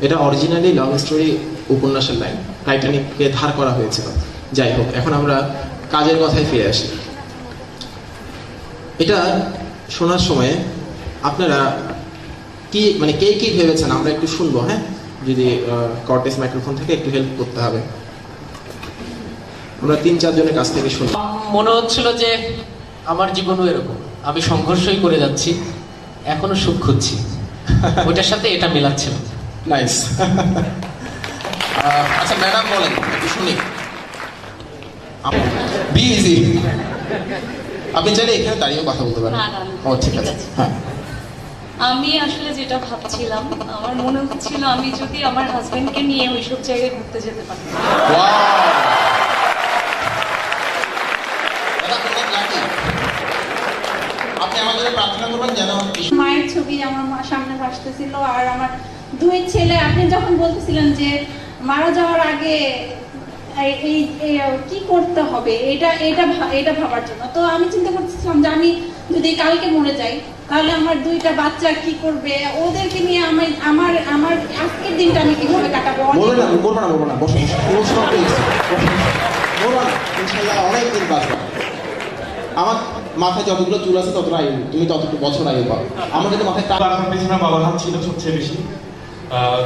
এটা originally long story উপন্যাসের line, টাইটানিককে ধার করা হয়েছিল। যাই হোক, এখন আমরা কাজের কথায় ফিরে আসি। এটা শোনার সময় আপনারা কি মানে কে কি ভেবেছেন আমরা একটু শুনবো, হ্যাঁ? যদি কর্টেস মাইক্রোফোন থেকে একটু হেল্প করতে হবে, আমরা 3-4 জনের কাছ থেকে শুনবো। মনে হচ্ছিল যে আমার জীবনও এরকম, আমি সংঘর্ষই করে যাচ্ছি, এখনো সুখ খুঁজছি, ওইটার সাথে এটা মেলাচ্ছিল। নাইস। আচ্ছা ম্যাডাম বলেন, একটু শুনি। Be easy. আপনি চাইলে এখানে দাঁড়িয়ে কথা বলতে পারেন। ও ঠিক আছে। হ্যাঁ, আমি আসলে যেটা ভাবছিলাম, আমার মনে হচ্ছিল আমি যদি আমার হাজবেন্ডকে নিয়ে ওইসব জায়গায় ঘুরতে যেতে পারি। আপনি আমাদের প্রার্থনা করবেন যেন মায়ের ছবি আমার সামনে ভাসতেছিল, আর আমার 2 ছেলে। আপনি যখন বলতেছিলেন যে মারা যাওয়ার আগে এই কি করতে হবে, এটা ভাবার জন্য, তো আমি চিন্তা করতেছিলাম যে আমি যদি কালকে মরে যাই তাহলে আমার 2টা বাচ্চা কি করবে, ওদেরকে নিয়ে আমি আমার আজকের দিনটা আমি কিভাবে কাটাবো। বলবো না, বসে ইনশাআল্লাহ অনেক দিন বাঁচবে। আমার মাথায় যতগুলো চুল আছে ততটা আয়ু, তুমি ততটুকু বছর আয়ু পাও। আমার কিন্তু মাথায় পেছনে বাবার হাত ছিল সবচেয়ে বেশি।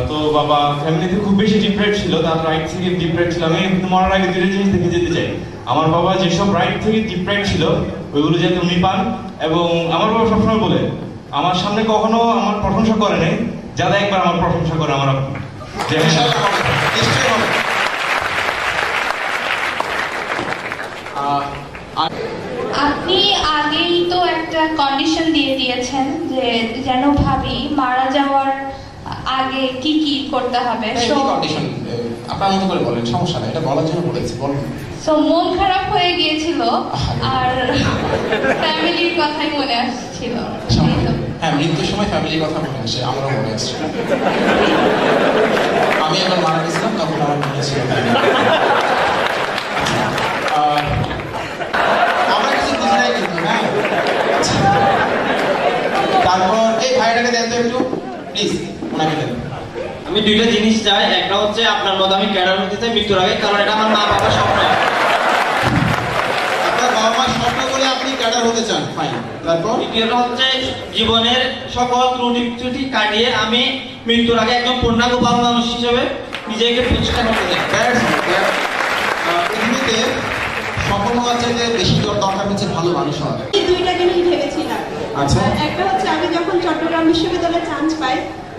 তো বাবা ফ্যামিলিতে খুব বেশি ডিপ্রেড ছিল, তার রাইট থেকে ডিপ্রেড ছিল। আমি মরার আগে 2টা জিনিস দেখে যেতে চাই। আমার বাবা যেসব রাইট থেকে ডিপ্রেড ছিল ওইগুলো যাতে উনি পান, এবং আমার বাবা সবসময় বলে আমার সামনে কখনো আমার প্রশংসা করে নাই, যারা একবার আমার প্রশংসা করে আমার আপনি। আপনি আগেই তো একটা কন্ডিশন দিয়ে দিয়েছেন যে যেন ভাবি মারা যাওয়ার আগে কি কি করতে হবে। কন্ডিশন আপনার মতো করে বলেন, সমস্যা নাই, এটা বলার জন্য বলেছি, বলুন। সো মন খারাপ হয়ে গিয়েছিল আর ফ্যামিলির কথাই মনে আসছিল। হ্যাঁ, মৃত্যুর সময় ফ্যামিলির কথা মনে আসে, আমারও মনে আসছে। আমি একবার মারা গেছিলাম, তখন আমার মনে ছিল আমরা কিছু বুঝি নাই কিন্তু। হ্যাঁ, তারপর এই ভাইটাকে দেন তো একটু প্লিজ, ওনাকে দেন। আমি 2টা জিনিস চাই, একটা হচ্ছে আপনার মতো আমি ক্যাডার হতে চাই মৃত্যুর আগে, কারণ এটা আমার মা বাবার স্বপ্ন। আপনার বাবা মা স্বপ্ন করে আপনি ক্যাডার হতে চান, ফাইন। তারপর দ্বিতীয়টা হচ্ছে জীবনের সকল ত্রুটি কাটিয়ে আমি মৃত্যুর আগে একদম পূর্ণাঙ্গ ভালো মানুষ হিসেবে নিজেকে প্রতিষ্ঠা করতে চাই। পৃথিবীতে সফল হওয়ার চাইতে বেশি দরকার হচ্ছে ভালো মানুষ হওয়া। এই 2টা জিনিস ভেবেছিলাম। আচ্ছা, একটা হচ্ছে আমি যখন চট্টগ্রাম বিশ্ববিদ্যালয়ে চান্স পাই,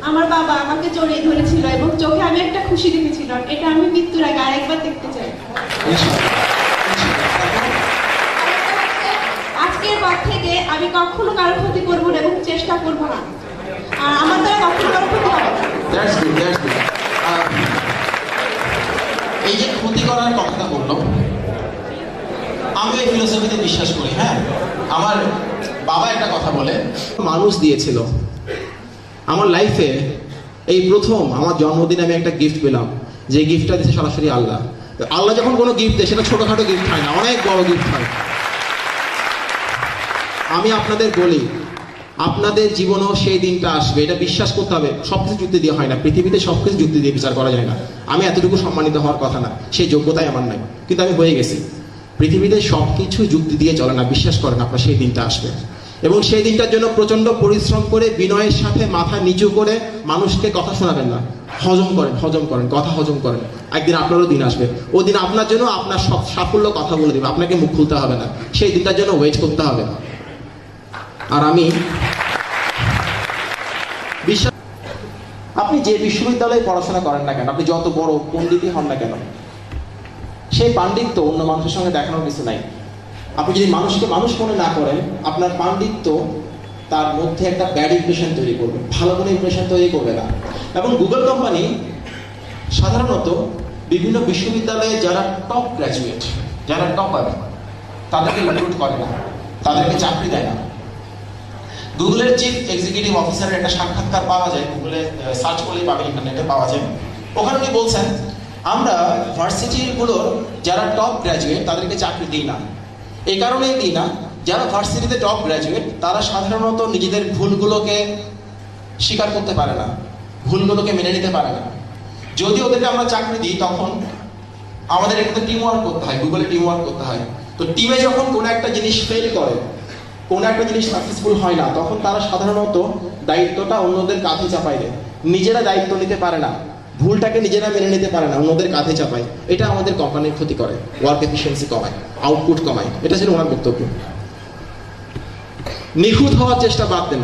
আমার বাবা আমাকে জড়িয়ে ধরেছিল এবং চোখে আমি একটা খুশি দেখেছিলাম। এটা আমি মৃত্যুর আগে আরেকবার দেখতে চাই। আজকের পর থেকে আমি কখনো কারো ক্ষতি করবো না এবং চেষ্টা করবো না, আর আমার দ্বারা কখনো কারো ক্ষতি হবে না। That's good, that's good. এই যে ক্ষতি করার কথাটা বললাম, আমি এই ফিলোসফিতে বিশ্বাস করি। হ্যাঁ, আমার বাবা একটা কথা বলে, মানুষ দিয়েছিল আমার লাইফে। এই প্রথম আমার জন্মদিনে আমি একটা গিফট পেলাম, যে গিফটটা দিয়েছে সরাসরি আল্লাহ। আল্লাহ যখন কোনো গিফট দেয় সেটা ছোটখাটো গিফট হয় না, অনেক বড় গিফট হয়। আমি আপনাদের বলি, আপনাদের জীবনেও সেই দিনটা আসবে, এটা বিশ্বাস করতে হবে। সবকিছু যুক্তি দিয়ে হয় না, পৃথিবীতে সবকিছু যুক্তি দিয়ে বিচার করা যায় না। আমি এতটুকু সম্মানিত হওয়ার কথা না, সেই যোগ্যতাই আমার নাই, কিন্তু আমি হয়ে গেছি। পৃথিবীতে সবকিছু যুক্তি দিয়ে চলে না, বিশ্বাস করেন আপনার সেই দিনটা আসবে। এবং সেই দিনটার জন্য প্রচন্ড পরিশ্রম করে বিনয়ের সাথে মাথা নিচু করে মানুষকে কথা শোনাবেন না, হজম করেন, কথা হজম করেন। একদিন আপনারও দিন আসবে, ওই দিন আপনার জন্য আপনার সব সাফল্য কথা বলে দেবে, আপনাকে মুখ খুলতে হবে না, সেই দিনটার জন্য ওয়েট করতে হবে। আর আমি বিশ্বাস, আপনি যে বিশ্ববিদ্যালয়ে পড়াশোনা করেন না কেন, আপনি যত বড় পণ্ডিতই হন না কেন, সেই পাণ্ডিত্য অন্য মানুষের সঙ্গে দেখানোর কিছু নাই। আপনি যদি মানুষকে মানুষ মনে না করেন, আপনার পাণ্ডিত্য তার মধ্যে একটা ব্যাড ইমপ্রেশন তৈরি করবে, ভালো কোনো ইমপ্রেশন তৈরি করবে না। এবং গুগল কোম্পানি সাধারণত বিভিন্ন বিশ্ববিদ্যালয়ে যারা টপ গ্র্যাজুয়েট, যারা টপার, তাদেরকে রিক্রুট করে না, তাদেরকে চাকরি দেয় না। গুগলের চিফ এক্সিকিউটিভ অফিসারের একটা সাক্ষাৎকার পাওয়া যায়, গুগলে সার্চ করলেই পাবেন, ইন্টারনেটে পাওয়া যায়। ওখানে উনি বলছেন, আমরা ভার্সিটিগুলোর যারা টপ গ্র্যাজুয়েট তাদেরকে চাকরি দিই না। এই কারণেই দিই না, যারা ভার্সিটিতে টপ গ্র্যাজুয়েট তারা সাধারণত নিজেদের ভুলগুলোকে স্বীকার করতে পারে না, ভুলগুলোকে মেনে নিতে পারে না। যদি ওদেরকে আমরা চাকরি দিই তখন আমাদের এখানে টিম ওয়ার্ক করতে হয়, গুগলে টিম ওয়ার্ক করতে হয়। তো টিমে যখন কোনো একটা জিনিস ফেল করে, কোনো একটা জিনিস সাকসেসফুল হয় না, তখন তারা সাধারণত দায়িত্বটা অন্যদের কাঁধে চাপায় দেয়। নিজেরা দায়িত্ব নিতে পারে না, ভুলটাকে নিজেরা মেনে নিতে পারে না, অন্যদের কাঁধে চাপায়। এটা আমাদের কোম্পানির ক্ষতি করে, ওয়ার্ক এফিসিয়েন্সি কমায়, আউটপুট কমায়। এটা ছিল ওনার বক্তব্য। নিখুঁত হওয়ার চেষ্টা বাদ দেন।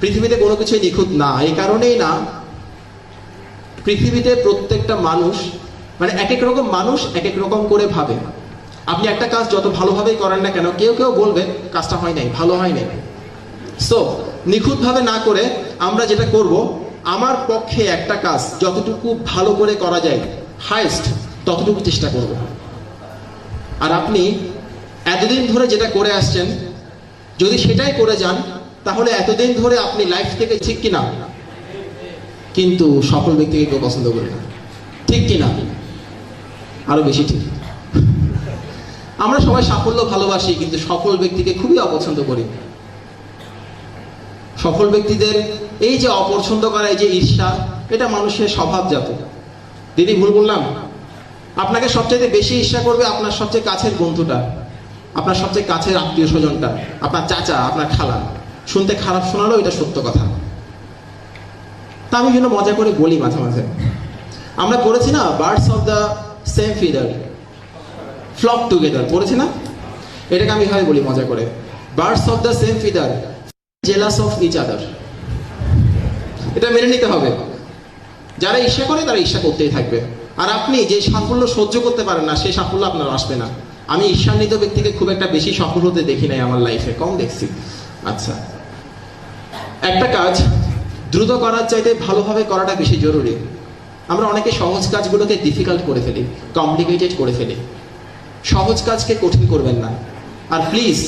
পৃথিবীতে কোনো কিছুই নিখুঁত না। এই কারণেই না, পৃথিবীতে প্রত্যেকটা মানুষ মানে এক এক রকম মানুষ এক এক রকম করে ভাবে। আপনি একটা কাজ যত ভালোভাবেই করেন না কেন, কেউ কেউ বলবে কাজটা হয় নাই, ভালো হয় নাই। সো নিখুঁতভাবে না করে আমরা যেটা করব, আমার পক্ষে একটা কাজ যতটুকু ভালো করে করা যায় হাইস্ট ততটুকু চেষ্টা করব। আর আপনি এতদিন ধরে যেটা করে আসছেন যদি সেটাই করে যান, তাহলে এতদিন ধরে আপনি লাইফ থেকে ঠিক কিনা, কিন্তু সফল ব্যক্তিকে কেউ পছন্দ করে না, ঠিক কিনা? আরো বেশি ঠিক। আমরা সবাই সাফল্য ভালোবাসি, কিন্তু সফল ব্যক্তিকে খুবই অপছন্দ করি। সফল ব্যক্তিদের এই যে অপছন্দ করা, এই যে ঈর্ষা, এটা মানুষের স্বভাবজাত। দিদি ভুল বললাম? আপনাকে সবচেয়ে বেশি ঈর্ষা করবে আপনার সবচেয়ে কাছের বন্ধুটা, আপনার সবচেয়ে কাছের আত্মীয় স্বজনটা, আপনার চাচা, আপনার খালা। শুনতে খারাপ শোনালেও এটা সত্য কথা। তা আমি যেন মজা করে বলি মাঝে মাঝে। আমরা পড়েছি না, birds of the same feather flock together, পড়েছি না? এটাকে আমি ভাবে বলি মজা করে, birds of the same feather jealous of each other. এটা মেনে নিতে হবে। যারা ঈর্ষা করে তারা ঈর্ষা করতেই থাকবে। আর আপনি যে সাফল্য সহ্য করতে পারেন না, সেই সাফল্য আপনার আসবে না। আমি ঈর্ষান্বিত ব্যক্তিকে খুব একটা বেশি সফল হতে দেখি নাই আমার লাইফে, কম দেখছি। আচ্ছা, একটা কাজ দ্রুত করার চাইতে ভালোভাবে করাটা বেশি জরুরি। আমরা অনেকে সহজ কাজগুলোকে ডিফিকাল্ট করে ফেলি, কমপ্লিকেটেড করে ফেলি। সহজ কাজকে কঠিন করবেন না, আর প্লিজ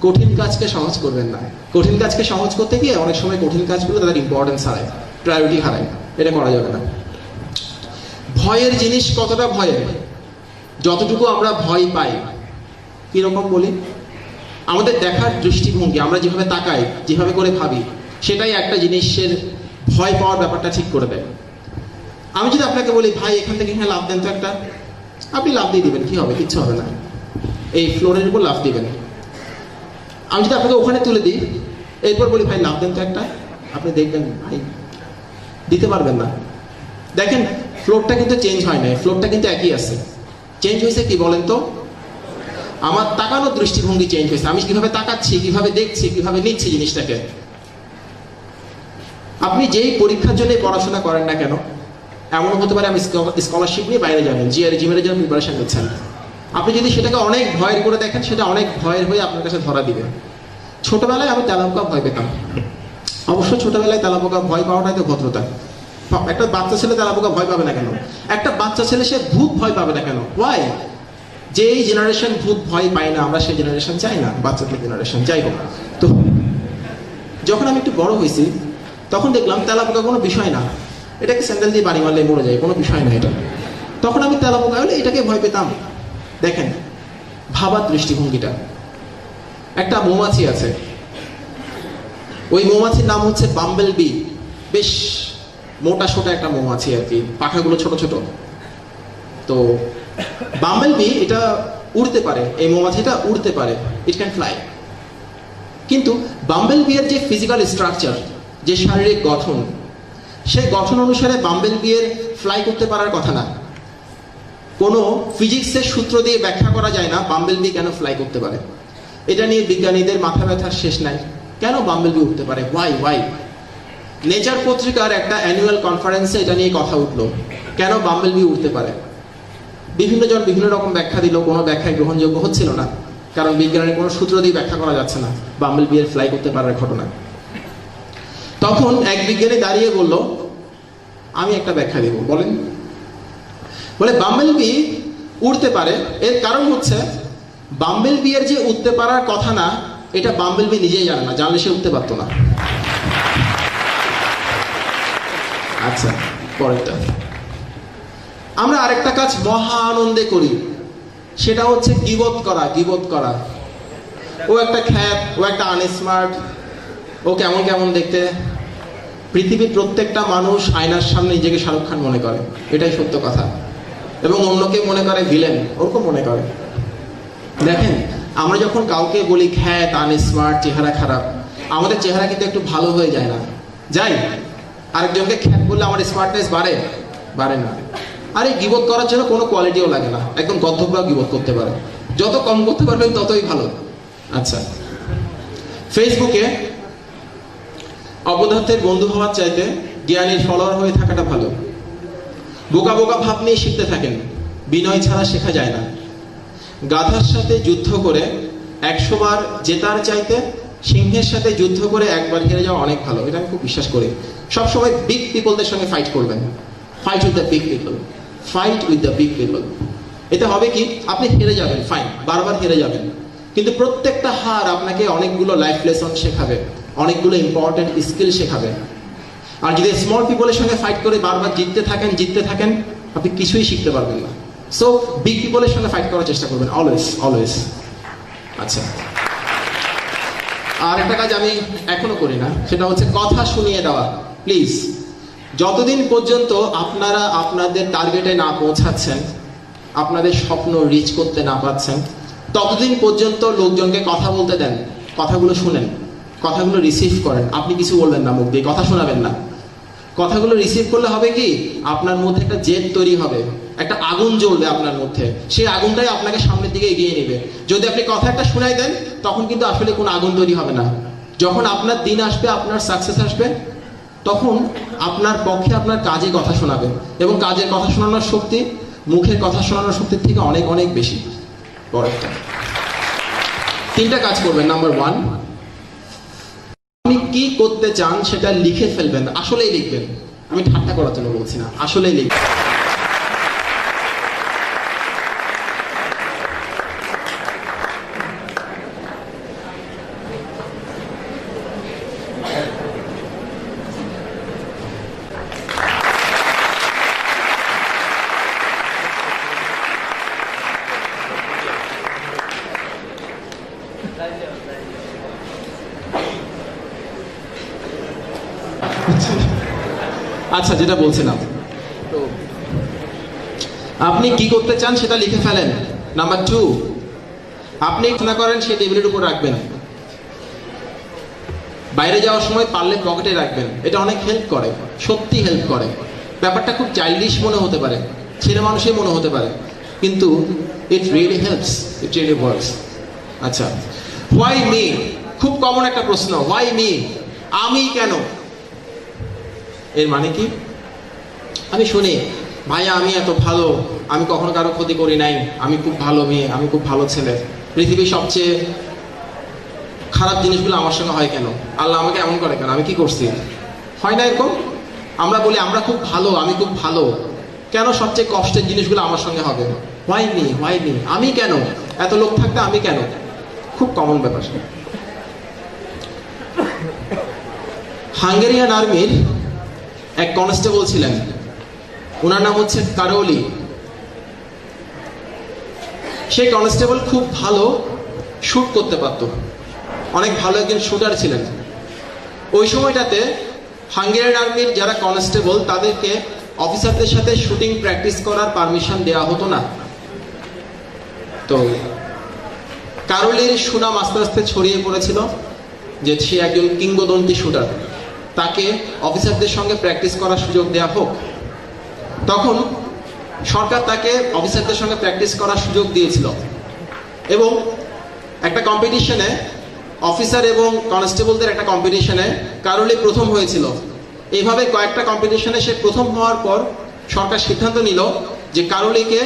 কঠিন কাজকে সহজ করবেন না। কঠিন কাজকে সহজ করতে গিয়ে অনেক সময় কঠিন কাজগুলো তাদের ইম্পর্টেন্স হারায়, প্রায়োরিটি হারায়। এটা করা যাবে না। ভয়ের জিনিস কতটা ভয়ের, যতটুকু আমরা ভয় পাই, কিরকম বলি, আমাদের দেখার দৃষ্টিভঙ্গি, আমরা যেভাবে তাকাই, যেভাবে করে ভাবি, সেটাই একটা জিনিসের ভয় পাওয়ার ব্যাপারটা ঠিক করে দেয়। আমি যদি আপনাকে বলি ভাই এখান থেকে এখানে লাফ দেন তো একটা, আপনি লাফ দিয়ে দিবেন, কি হবে? কিচ্ছু হবে না, এই ফ্লোরের উপর লাফ দিবেন। আমি যদি আপনাকে ওখানে তুলে দিই, এরপর বলি ভাই লাফ দেন তো একটা, আপনি দেখবেন ভাই দিতে পারবেন না। দেখেন ফ্লোরটা কিন্তু চেঞ্জ হয় না, ফ্লোরটা কিন্তু একই আছে। চেঞ্জ হয়েছে কি বলেন তো? আমার তাকানোর দৃষ্টিভঙ্গি চেঞ্জ হয়েছে। আমি কিভাবে তাকাচ্ছি, কিভাবে দেখছি, কিভাবে নিচ্ছি জিনিসটাকে। আপনি যেই পরীক্ষার জন্য পড়াশোনা করেন না কেন, এমন হতে পারে আমি স্কলারশিপ নিয়ে বাইরে যাবেন, জিমের জন্য প্রিপারেশন নিচ্ছেন। আপনি যদি সেটাকে অনেক ভয়ের করে দেখেন, সেটা অনেক ভয়ের হয়ে আপনার কাছে ধরা দিবে। ছোটবেলায় আমি তেলাপোকা ভয় পেতাম। অবশ্য ছোটবেলায় তেলাপোকা ভয় পাওয়াটাই তো ভদ্রতা। একটা বাচ্চা ছেলে তেলাপোকা ভয় পাবে না কেন? একটা বাচ্চা ছেলে সে ভূত ভয় পাবে না কেন? ওয়াই? যে এই জেনারেশন ভূত ভয় পায় না, আমরা সেই জেনারেশন চাই না, বাচ্চাদের জেনারেশন। যাই হোক, তো যখন আমি একটু বড় হয়েছি তখন দেখলাম তেলাপোকা কোনো বিষয় না, এটাকে স্যান্ডেল দিয়ে বাড়ি মারলে মরে যায়, কোনো বিষয় না এটা। তখন আমি তেলাপোকা হলে এটাকে ভয় পেতাম। দেখেন ভাবার দৃষ্টিভঙ্গিটা। একটা মৌমাছি আছে, ওই মৌমাছির নাম হচ্ছে বাম্বেল বি। বেশ মোটা সোটা একটা মৌমাছি আর কি, পাখাগুলো ছোট ছোট। তো বাম্বেল বি এটা উড়তে পারে, এই মৌমাছিটা উড়তে পারে, ইট ক্যান ফ্লাই। কিন্তু বাম্বেল বি এর যে ফিজিক্যাল স্ট্রাকচার, যে শারীরিক গঠন, সেই গঠন অনুসারে বাম্বেল বি এর ফ্লাই করতে পারার কথা না। কোনো ফিজিক্সের সূত্র দিয়ে ব্যাখ্যা করা যায় না বাম্বেল বি কেন ফ্লাই করতে পারে। এটা নিয়ে বিজ্ঞানীদের মাথা ব্যথার শেষ নাই। কেন বাম্বেল বি উঠতে পারে? ওয়াই? নেচার পত্রিকার একটা অ্যানুয়াল কনফারেন্সে এটা নিয়ে কথা উঠলো, কেন বাম্বেল বি উঠতে পারে। বিভিন্ন জন বিভিন্ন রকম ব্যাখ্যা দিল, কোনো ব্যাখ্যায় গ্রহণযোগ্য হচ্ছিল না, কারণ বিজ্ঞানের কোনো সূত্র দিয়ে ব্যাখ্যা করা যাচ্ছে না বাম্বেল বি এর ফ্লাই করতে পারার ঘটনা। তখন এক বিজ্ঞানী দাঁড়িয়ে বলল, আমি একটা ব্যাখ্যা দেব। বলেন। বলে বাম্বেল বি উড়তে পারে, এর কারণ হচ্ছে বাম্বেল বি এর যে উঠতে পারার কথা না, এটা বাম্বেল বি নিজেই জানে না, জানলে সে উঠতে পারতো না। আচ্ছা, পরেরটা। আমরা আরেকটা কাজ মহা আনন্দে করি, সেটা হচ্ছে গীবত করা। গীবত করা, ও একটা খ্যাত, ও একটা আনস্মার্ট, ও কেমন কেমন দেখতে, পৃথিবীর প্রত্যেকটা মানুষ আয়নার সামনে নিজেকে শাহরুখ খান মনে করে, এটাই সত্য কথা। এবং অন্যকে মনে করে ভিলেন, ওরকম মনে করে। দেখেন, আমরা যখন কাউকে বলি খ্যাত, আনস্মার্ট, চেহারা খারাপ, আমাদের চেহারা কিন্তু একটু ভালো হয়ে যায় না? যাই, আরেকজনকে খ্যাত বললে আমার স্মার্টনেস বাড়ে? বাড়ে না। আর এই গিবত করার জন্য কোনো কোয়ালিটিও লাগে না, একদম গদ্ধবরাও গিবত করতে পারে, যত কম করতে পারবেন ততই ভালো। আচ্ছা, ফেসবুকে অবধার্থের বন্ধু হওয়ার চাইতে জ্ঞানীর ফলোয়ার হয়ে থাকাটা ভালো। বোকা বোকা ভাব নিয়ে শিখতে থাকেন, বিনয় ছাড়া শেখা যায় না। গাধার সাথে যুদ্ধ করে 100 বার জেতার চাইতে সিংহের সাথে যুদ্ধ করে একবার হেরে যাওয়া অনেক ভালো, এটা আমি খুব বিশ্বাস করি। সবসময় বিগ পিপলদের সঙ্গে ফাইট করবেন, fight with the big people, fight with the big people. এতে হবে কি, আপনি হেরে যাবেন, ফাইন, বারবার হেরে যাবেন, কিন্তু প্রত্যেকটা হার আপনাকে অনেকগুলো লাইফ লেসন শেখাবে, অনেকগুলো ইম্পর্টেন্ট স্কিল শেখাবে। আর যদি স্মল পিপলের সঙ্গে ফাইট করে বারবার জিততে থাকেন, আপনি কিছুই শিখতে পারবেন না। সো বিগ পিপলের সঙ্গে ফাইট করার চেষ্টা করবেন, অলওয়েজ অলওয়েজ। আচ্ছা, আর একটা কাজ আমি এখনো করি না, সেটা হচ্ছে কথা শুনিয়ে দেওয়া। প্লিজ, যতদিন পর্যন্ত আপনারা আপনাদের টার্গেটে না পৌঁছাচ্ছেন, আপনাদের স্বপ্ন রিচ করতে না পারছেন, ততদিন পর্যন্ত লোকজনকে কথা বলতে দেন, কথাগুলো শুনেন, কথাগুলো রিসিভ করেন। আপনি কিছু বলবেন না, মুখ দিয়ে কথা শোনাবেন না। কথাগুলো রিসিভ করলে হবে কি, আপনার মধ্যে একটা জেদ তৈরি হবে, একটা আগুন জ্বলবে আপনার মধ্যে, সেই আগুনটাই আপনাকে সামনের দিকে এগিয়ে নেবে। যদি আপনি কথা একটা শোনাই দেন, তখন কিন্তু আসলে কোনো আগুন তৈরি হবে না। যখন আপনার দিন আসবে, আপনার সাকসেস আসবে, তখন আপনার পক্ষে আপনার কাজে কথা শোনাবে, এবং কাজের কথা শোনানোর শক্তি মুখের কথা শোনানোর শক্তির থেকে অনেক অনেক বেশি। পরেরটা, 3টা কাজ করবেন। নাম্বার 1, আপনি কি করতে চান সেটা লিখে ফেলবেন, আসলেই লিখবেন। আমি ঠাট্টা করার জন্য বলছি না, আসলেই লিখবেন। আচ্ছা, যেটা বলছিলাম, তো আপনি কি করতে চান সেটা লিখে ফেলেন। নাম্বার 2, আপনি না করেন সেই টেবিলের উপর রাখবেন, বাইরে যাওয়ার সময় পারলে পকেটে রাখবেন। এটা অনেক হেল্প করে, সত্যি হেল্প করে। ব্যাপারটা খুব চাইল্ডিশ মনে হতে পারে, ছেলে মানুষই মনে হতে পারে, কিন্তু it really helps, it really works. আচ্ছা, হোয়াই মি, খুব কমন একটা প্রশ্ন, হোয়াই মি, আমি কেন? এর মানে কি? আমি শুনি, ভাইয়া আমি এত ভালো, আমি কখনো কারো ক্ষতি করি নাই, আমি খুব ভালো মেয়ে, আমি খুব ভালো ছেলে, পৃথিবীর সবচেয়ে খারাপ জিনিসগুলো আমার সঙ্গে হয় কেন? আল্লাহ আমাকে এমন করে কেন? আমি কি করছি? হয় না এরকম? আমরা বলি আমরা খুব ভালো, আমি খুব ভালো, কেন সবচেয়ে কষ্টের জিনিসগুলো আমার সঙ্গে হবে? হোয়াই মি, হোয়াই মি, আমি কেন? এত লোক থাকতে আমি কেন? খুব কমন ব্যাপার। হাঙ্গেরিয়ান আর্মির এক কনস্টেবল ছিলেন, ওনার নাম হচ্ছে কারোলি। সেই কনস্টেবল খুব ভালো শুট করতে পারত, অনেক ভালো একজন শুটার ছিলেন। ওই সময়টাতে হাঙ্গেরিয়ান আর্মির যারা কনস্টেবল, তাদেরকে অফিসারদের সাথে শুটিং প্র্যাকটিস করার পারমিশন দেওয়া হতো না। তো কারোলির সুনাম আস্তে আস্তে ছড়িয়ে পড়েছিল যে সে একজন কিংবদন্তি শুটার, তাকে অফিসারদের সঙ্গে প্র্যাকটিস করার সুযোগ দেওয়া হোক। তখন সরকার তাকে অফিসারদের সঙ্গে প্র্যাকটিস করার সুযোগ দিয়েছিল, এবং একটা কম্পিটিশনে, অফিসার এবং কনস্টেবলদের একটা কম্পিটিশনে কারোলি প্রথম হয়েছিল। এইভাবে কয়েকটা কম্পিটিশনে সে প্রথম হওয়ার পর সরকার সিদ্ধান্ত নিল যে কারোলিকে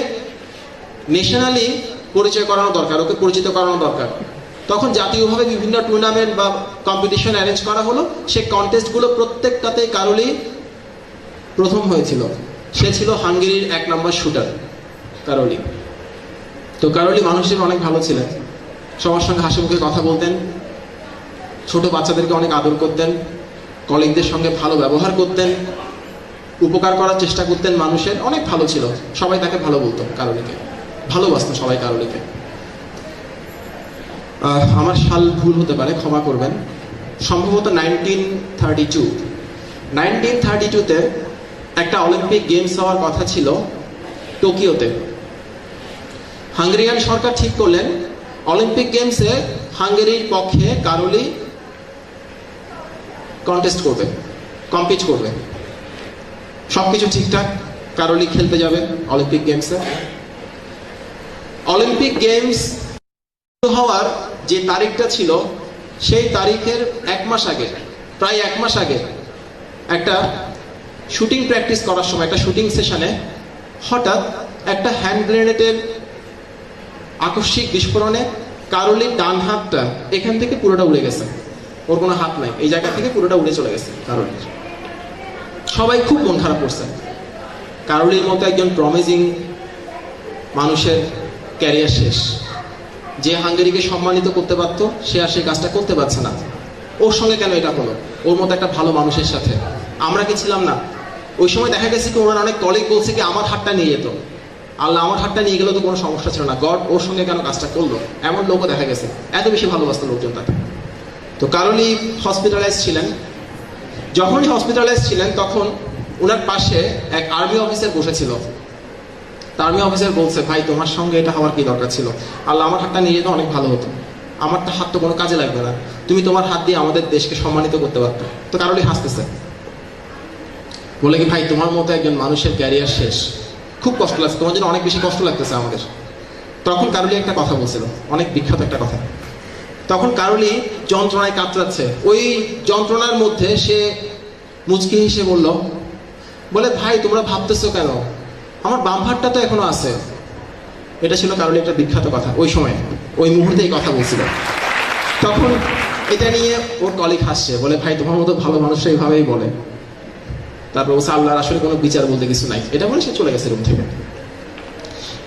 ন্যাশনালি পরিচয় করানো দরকার, ওকে পরিচিত করানো দরকার। তখন জাতীয়ভাবে বিভিন্ন টুর্নামেন্ট বা কম্পিটিশন অ্যারেঞ্জ করা হলো। সেই কন্টেস্টগুলো প্রত্যেকটাতে কারোলি প্রথম হয়েছিল। সে ছিল হাঙ্গেরির 1 নম্বর শুটার, কারোলি। তো কারোলি মানুষ হিসেবে অনেক ভালো ছিলেন, সবার সঙ্গে হাসি মুখে কথা বলতেন, ছোট বাচ্চাদেরকে অনেক আদর করতেন, কলিগদের সঙ্গে ভালো ব্যবহার করতেন, উপকার করার চেষ্টা করতেন মানুষের, অনেক ভালো ছিল। সবাই তাকে ভালো বলতো, কারোলিকে ভালোবাসতো সবাই কারোলিকে। আমার সাল ভুল হতে পারে, ক্ষমা করবেন, সম্ভবত 1932। 1932-তে একটা অলিম্পিক গেমস হওয়ার কথা ছিল টোকিওতে। হাঙ্গেরিয়ান সরকার ঠিক করলেন অলিম্পিক গেমসে হাঙ্গেরির পক্ষে কারোলি কন্টেস্ট করবে, কম্পিট করবে। সবকিছু ঠিকঠাক, কারোলি খেলতে যাবে অলিম্পিক গেমসে। অলিম্পিক গেমস শুরু হওয়ার যে তারিখটা ছিল সেই তারিখের প্রায় এক মাস আগে একটা শুটিং প্র্যাকটিস করার সময়, একটা শুটিং সেশনে হঠাৎ একটা হ্যান্ড গ্রেনেডের আকস্মিক বিস্ফোরণে কারোলির ডান হাতটা এখান থেকে পুরোটা উড়ে গেছে। ওর কোনো হাত নাই, এই জায়গা থেকে পুরোটা উড়ে চলে গেছে কারোলির। সবাই খুব মন খারাপ করছে। কারোলির মতো একজন প্রমিজিং মানুষের ক্যারিয়ার শেষ, যে হাঙ্গেরিকে সম্মানিত করতে পারত সে আর সেই কাজটা করতে পারছে না। ওর সঙ্গে কেন এটা হলো? ওর মতো একটা ভালো মানুষের সাথে আমরা কি ছিলাম না? ওই সময় দেখা গেছে কি ওনার অনেক কলিগ বলছে কি আমার হাতটা নিয়ে যেত। আল্লাহ আমার হাতটা নিয়ে গেলেও তো কোনো সমস্যা ছিল না, গড ওর সঙ্গে কেন কাজটা করলো? এমন লোকও দেখা গেছে, এত বেশি ভালোবাসত লোকজন তাকে। তো কারোলি হসপিটালাইজ ছিলেন। যখনই হসপিটালাইজ ছিলেন তখন ওনার পাশে এক আর্মি অফিসার বসেছিল। আর্মি অফিসার বলছে, ভাই তোমার সঙ্গে এটা হওয়ার কি দরকার ছিল? আল্লাহ আমার হাতটা নিয়ে যেত অনেক ভালো হতো, আমার হাত তো কোনো কাজে লাগবে না, তুমি তোমার হাত দিয়ে আমাদের দেশকে সম্মানিত করতে পারতো। তো কারোলি হাসতেছে, বলে কি ভাই তোমার মতো একজন মানুষের ক্যারিয়ার শেষ, খুব কষ্ট লাগছে, তোমার জন্য অনেক বেশি কষ্ট লাগতেছে আমাদের। তখন কারোলি একটা কথা বলছিল, অনেক বিখ্যাত একটা কথা। তখন কারোলি যন্ত্রণায় কাতরাচ্ছে, ওই যন্ত্রণার মধ্যে সে মুচকি হেসে বলে ভাই তোমরা ভাবতেছো কেন, আমার বাম হাতটা তো এখনো আছে। এটা ছিল কারোলি একটা বিখ্যাত কথা ওই সময়, ওই মুহূর্তে এই কথা বলছিল। তখন এটা নিয়ে ওর কলিগ হাসছে, বলে ভাই তোমার মতো ভালো মানুষরা এইভাবেই বলে। তারপর বলছে আল্লাহর আসলে কোনো বিচার বলতে কিছু নাই, এটা বলে সে চলে গেছে রুম থেকে।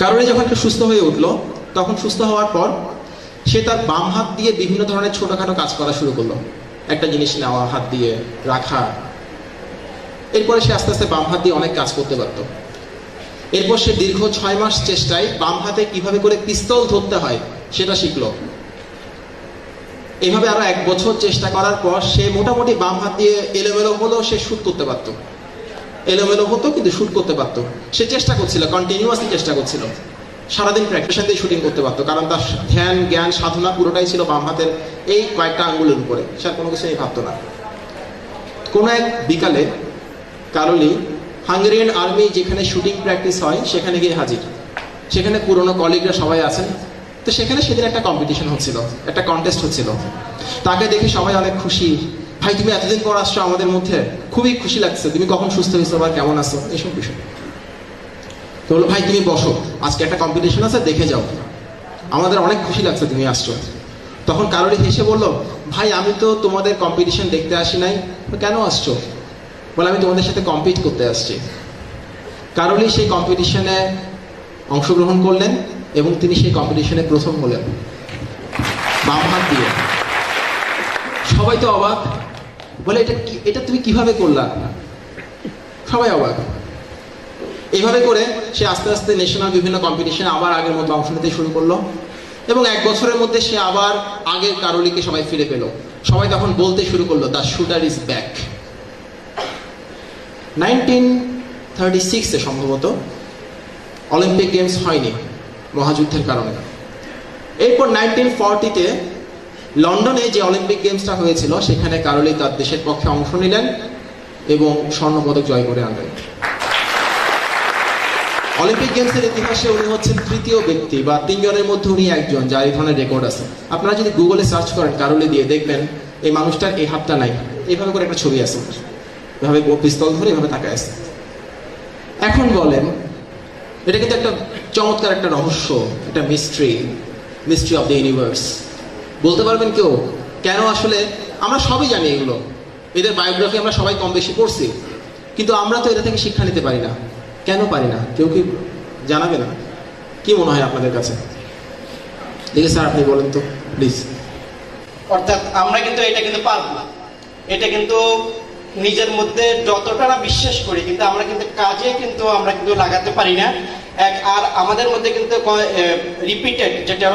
কারোলি যখন একটু সুস্থ হয়ে উঠলো, তখন সুস্থ হওয়ার পর সে তার বাম হাত দিয়ে বিভিন্ন ধরনের ছোটখাটো কাজ করা শুরু করলো, একটা জিনিস নেওয়া, হাত দিয়ে রাখা। এরপরে সে আস্তে আস্তে বাম হাত দিয়ে অনেক কাজ করতে পারতো। এরপর সে দীর্ঘ 6 মাস চেষ্টায় বাম হাতে কিভাবে করে পিস্তল ধরতে হয় সেটা শিখলো। এইভাবে আরো 1 বছর চেষ্টা করার পর সে মোটামুটি বাম হাত দিয়ে এলোমেলো হলেও সে শুট করতে পারতো, এলোমেলো হতো কিন্তু শুট করতে পারতো। সে চেষ্টা করছিল, কন্টিনিউয়াসলি চেষ্টা করছিল, সারাদিন প্র্যাকটিস দিয়ে শুটিং করতে পারতো, কারণ তার ধ্যান জ্ঞান সাধনা পুরোটাই ছিল বাম হাতের এই কয়েকটা আঙ্গুলের উপরে। সে আর কোনো কিছু নিয়ে ভাবতো না। কোনো এক বিকালে কারোলি হাঙ্গেরিয়ান আর্মি যেখানে শুটিং প্র্যাকটিস হয় সেখানে গিয়ে হাজির। সেখানে পুরনো কলিগরা সবাই আছেন। তো সেখানে সেদিন একটা কম্পিটিশন হচ্ছিল, একটা কন্টেস্ট হচ্ছিল। তাকে দেখে সবাই অনেক খুশি, ভাই তুমি এতদিন পর আসছো আমাদের মধ্যে, খুবই খুশি লাগছে, তুমি কখন সুস্থ হয়েছো বা কেমন আছো, এইসব বিষয়। তো বললো ভাই তুমি বসো, আজকে একটা কম্পিটিশন আছে, দেখে যাও, আমাদের অনেক খুশি লাগছে তুমি আসছো। তখন কারোলি হেসে বললো, ভাই আমি তো তোমাদের কম্পিটিশন দেখতে আসি নাই, কেন আসছো? বলে আমি তোমাদের সাথে কম্পিট করতে আসছি। কারোলি সেই কম্পিটিশনে অংশগ্রহণ করলেন এবং তিনি সেই কম্পিটিশনে প্রথম হলেন বাম হাত দিয়ে। সবাই তো অবাক, বলে এটা তুমি কিভাবে করলা? সবাই অবাক। এইভাবে করে সে আস্তে আস্তে ন্যাশনাল বিভিন্ন কম্পিটিশনে আবার আগের মতো অংশ নিতে শুরু করলো এবং 1 বছরের মধ্যে সে আবার আগের কারোলিকে সবাই ফিরে পেল। সবাই তখন বলতে শুরু করলো, দ্য শুটার ইজ ব্যাক। 1936-এ সম্ভবত অলিম্পিক গেমস হয়নি মহাযুদ্ধের কারণে। এরপর 1940-তে লন্ডনে যে অলিম্পিক গেমসটা হয়েছিল সেখানে কারোলি তার দেশের পক্ষে অংশ নিলেন এবং স্বর্ণপদক জয় করে আনলেন। অলিম্পিক গেমসের ইতিহাসে উনি হচ্ছেন 3য় ব্যক্তি বা 3 জনের মধ্যে উনি একজন যার এই ধরনের রেকর্ড আছে। আপনারা যদি গুগলে সার্চ করেন কারোলি দিয়ে, দেখবেন এই মানুষটার এই হাতটা নাই, এইভাবে করে একটা ছবি আছে, এভাবে পিস্তল ধরে এভাবে তাকায় আছে। এখন বলেন, এটা কিন্তু একটা চমৎকার একটা রহস্য, একটা মিস্ট্রি অফ দ্য ইউনিভার্স। বলতে পারবেন কেউ কেন? আসলে আমরা সবই জানি এগুলো, এদের বায়োগ্রাফি আমরা সবাই কম বেশি পড়ছি, কিন্তু আমরা তো এটা থেকে শিক্ষা নিতে পারি না। কেন পারি না? কেউ কি জানাবে না? কি মনে হয় আপনাদের কাছে? দেখি স্যার আপনি বলেন তো প্লিজ। অর্থাৎ আমরা কিন্তু এটা কিন্তু পারবো না, এটা কিন্তু নিজের মধ্যে যতটা না বিশ্বাস করি কিন্তু আমরা কিন্তু কাজে কিন্তু আমরা কিন্তু লাগাতে পারি না। আর আমাদের মধ্যে কিন্তু রিপিটেড যেটা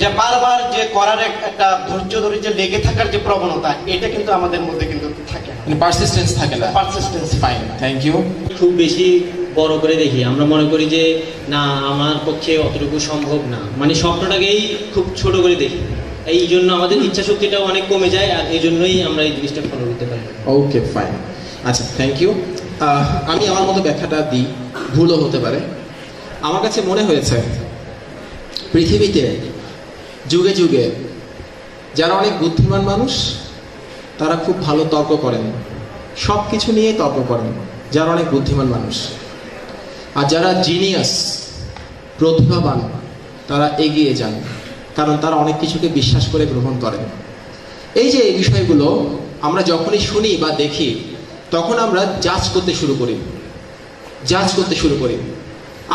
যে বারবার যে করার একটা ধৈর্য ধরে যে লেগে থাকার যে প্রবণতা, এটা কিন্তু আমাদের মধ্যে কিন্তু থাকে না। পারসিস্টেন্স থাকে না। Persistence fine, thank you. খুব বেশি বড় করে দেখি, আমরা মনে করি যে না আমার পক্ষে অতটুকু সম্ভব না, মানে স্বপ্নটাকেই খুব ছোট করে দেখি, এই জন্য আমাদের ইচ্ছা শক্তিটাও অনেক কমে যায়, আর এই জন্যই আমরা এই জিনিসটা ফলো করতে পারি। ওকে ফাইন, আচ্ছা থ্যাংক ইউ। আমি আমার মতো ব্যাখ্যাটা দিই, ভুলও হতে পারে। আমার কাছে মনে হয়েছে পৃথিবীতে যুগে যুগে যারা অনেক বুদ্ধিমান মানুষ তারা খুব ভালো তর্ক করেন, সব কিছু নিয়েই তর্ক করেন যারা অনেক বুদ্ধিমান মানুষ। আর যারা জিনিয়াস, প্রতিভাবান, তারা এগিয়ে যান, কারণ তারা অনেক কিছুকে বিশ্বাস করে গ্রহণ করেন। এই যে এই বিষয়গুলো আমরা যখনই শুনি বা দেখি তখন আমরা জাজ করতে শুরু করি।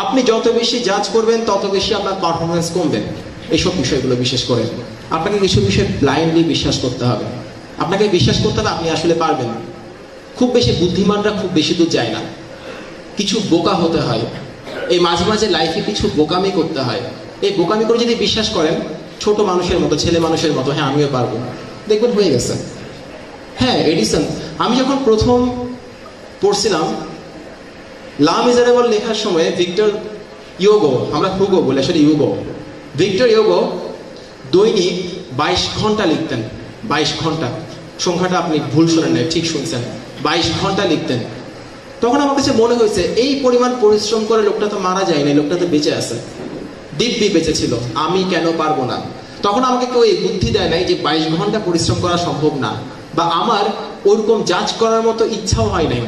আপনি যত বেশি জাজ করবেন তত বেশি আপনার পারফরমেন্স কমবে। এইসব বিষয়গুলো বিশেষ করে আপনাকে কিছু বিষয় ব্লাইন্ডলি বিশ্বাস করতে হবে। আপনাকে বিশ্বাস করতে হবে আপনি আসলে পারবেন। খুব বেশি বুদ্ধিমানরা খুব বেশি দূর যায় না, কিছু বোকা হতে হয়। এই মাঝে মাঝে লাইফে কিছু বোকামি করতে হয়। এই বোকামি করে যদি বিশ্বাস করেন ছোট মানুষের মতো, ছেলে মানুষের মতো, হ্যাঁ আমিও পারবো, দেখবেন হয়ে গেছে। হ্যাঁ, এডিসন, আমি যখন প্রথম পড়ছিলাম লা মিজারেবল লেখার সময় ভিক্টর ইউগো, আমরা হুগো বলে আসলে ইউগো, ভিক্টর ইউগো দৈনিক 22 ঘন্টা লিখতেন। 22 ঘন্টা, সংখ্যাটা আপনি ভুল শোনেন নাই, ঠিক শুনছেন, 22 ঘন্টা লিখতেন। তখন আমার কাছে মনে হয়েছে এই পরিমাণ পরিশ্রম করে লোকটা তো মারা যায়নি, লোকটা তো বেঁচে আছে, দিব্যি বেঁচে ছিল, আমি কেন পারবো না? তখন আমাকে কেউ এই বুদ্ধি দেয় নাই যে 22 ঘন্টা পরিশ্রম করা সম্ভব না, বা আমার ওরকম জাজ করার মতো ইচ্ছাও হয় নাই।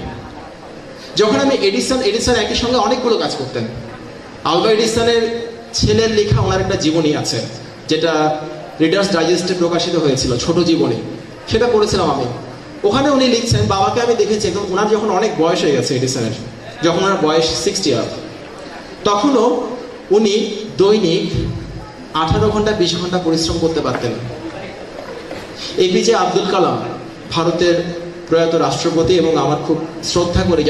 যখন আমি এডিসন একই সঙ্গে অনেকগুলো কাজ করতেন। আলবা এডিসনের ছেলের লেখা ওনার একটা জীবনী আছে, যেটা রিডার্স ডাইজেস্টে প্রকাশিত হয়েছিল, ছোট জীবনী, সেটা পড়েছিলাম আমি। ওখানে উনি লিখছেন, বাবাকে আমি দেখেছি এবং ওনার যখন অনেক বয়স হয়ে গেছে এডিসনের, যখন ওনার বয়স 60 ইয়ার, তখনও উনি দৈনিক 18 ঘন্টা 20 ঘন্টা পরিশ্রম করতে পারতেন। এপিজে আব্দুল কালাম, ভারতের প্রয়াত রাষ্ট্রপতি, এবং আমার খুব শ্রদ্ধা করি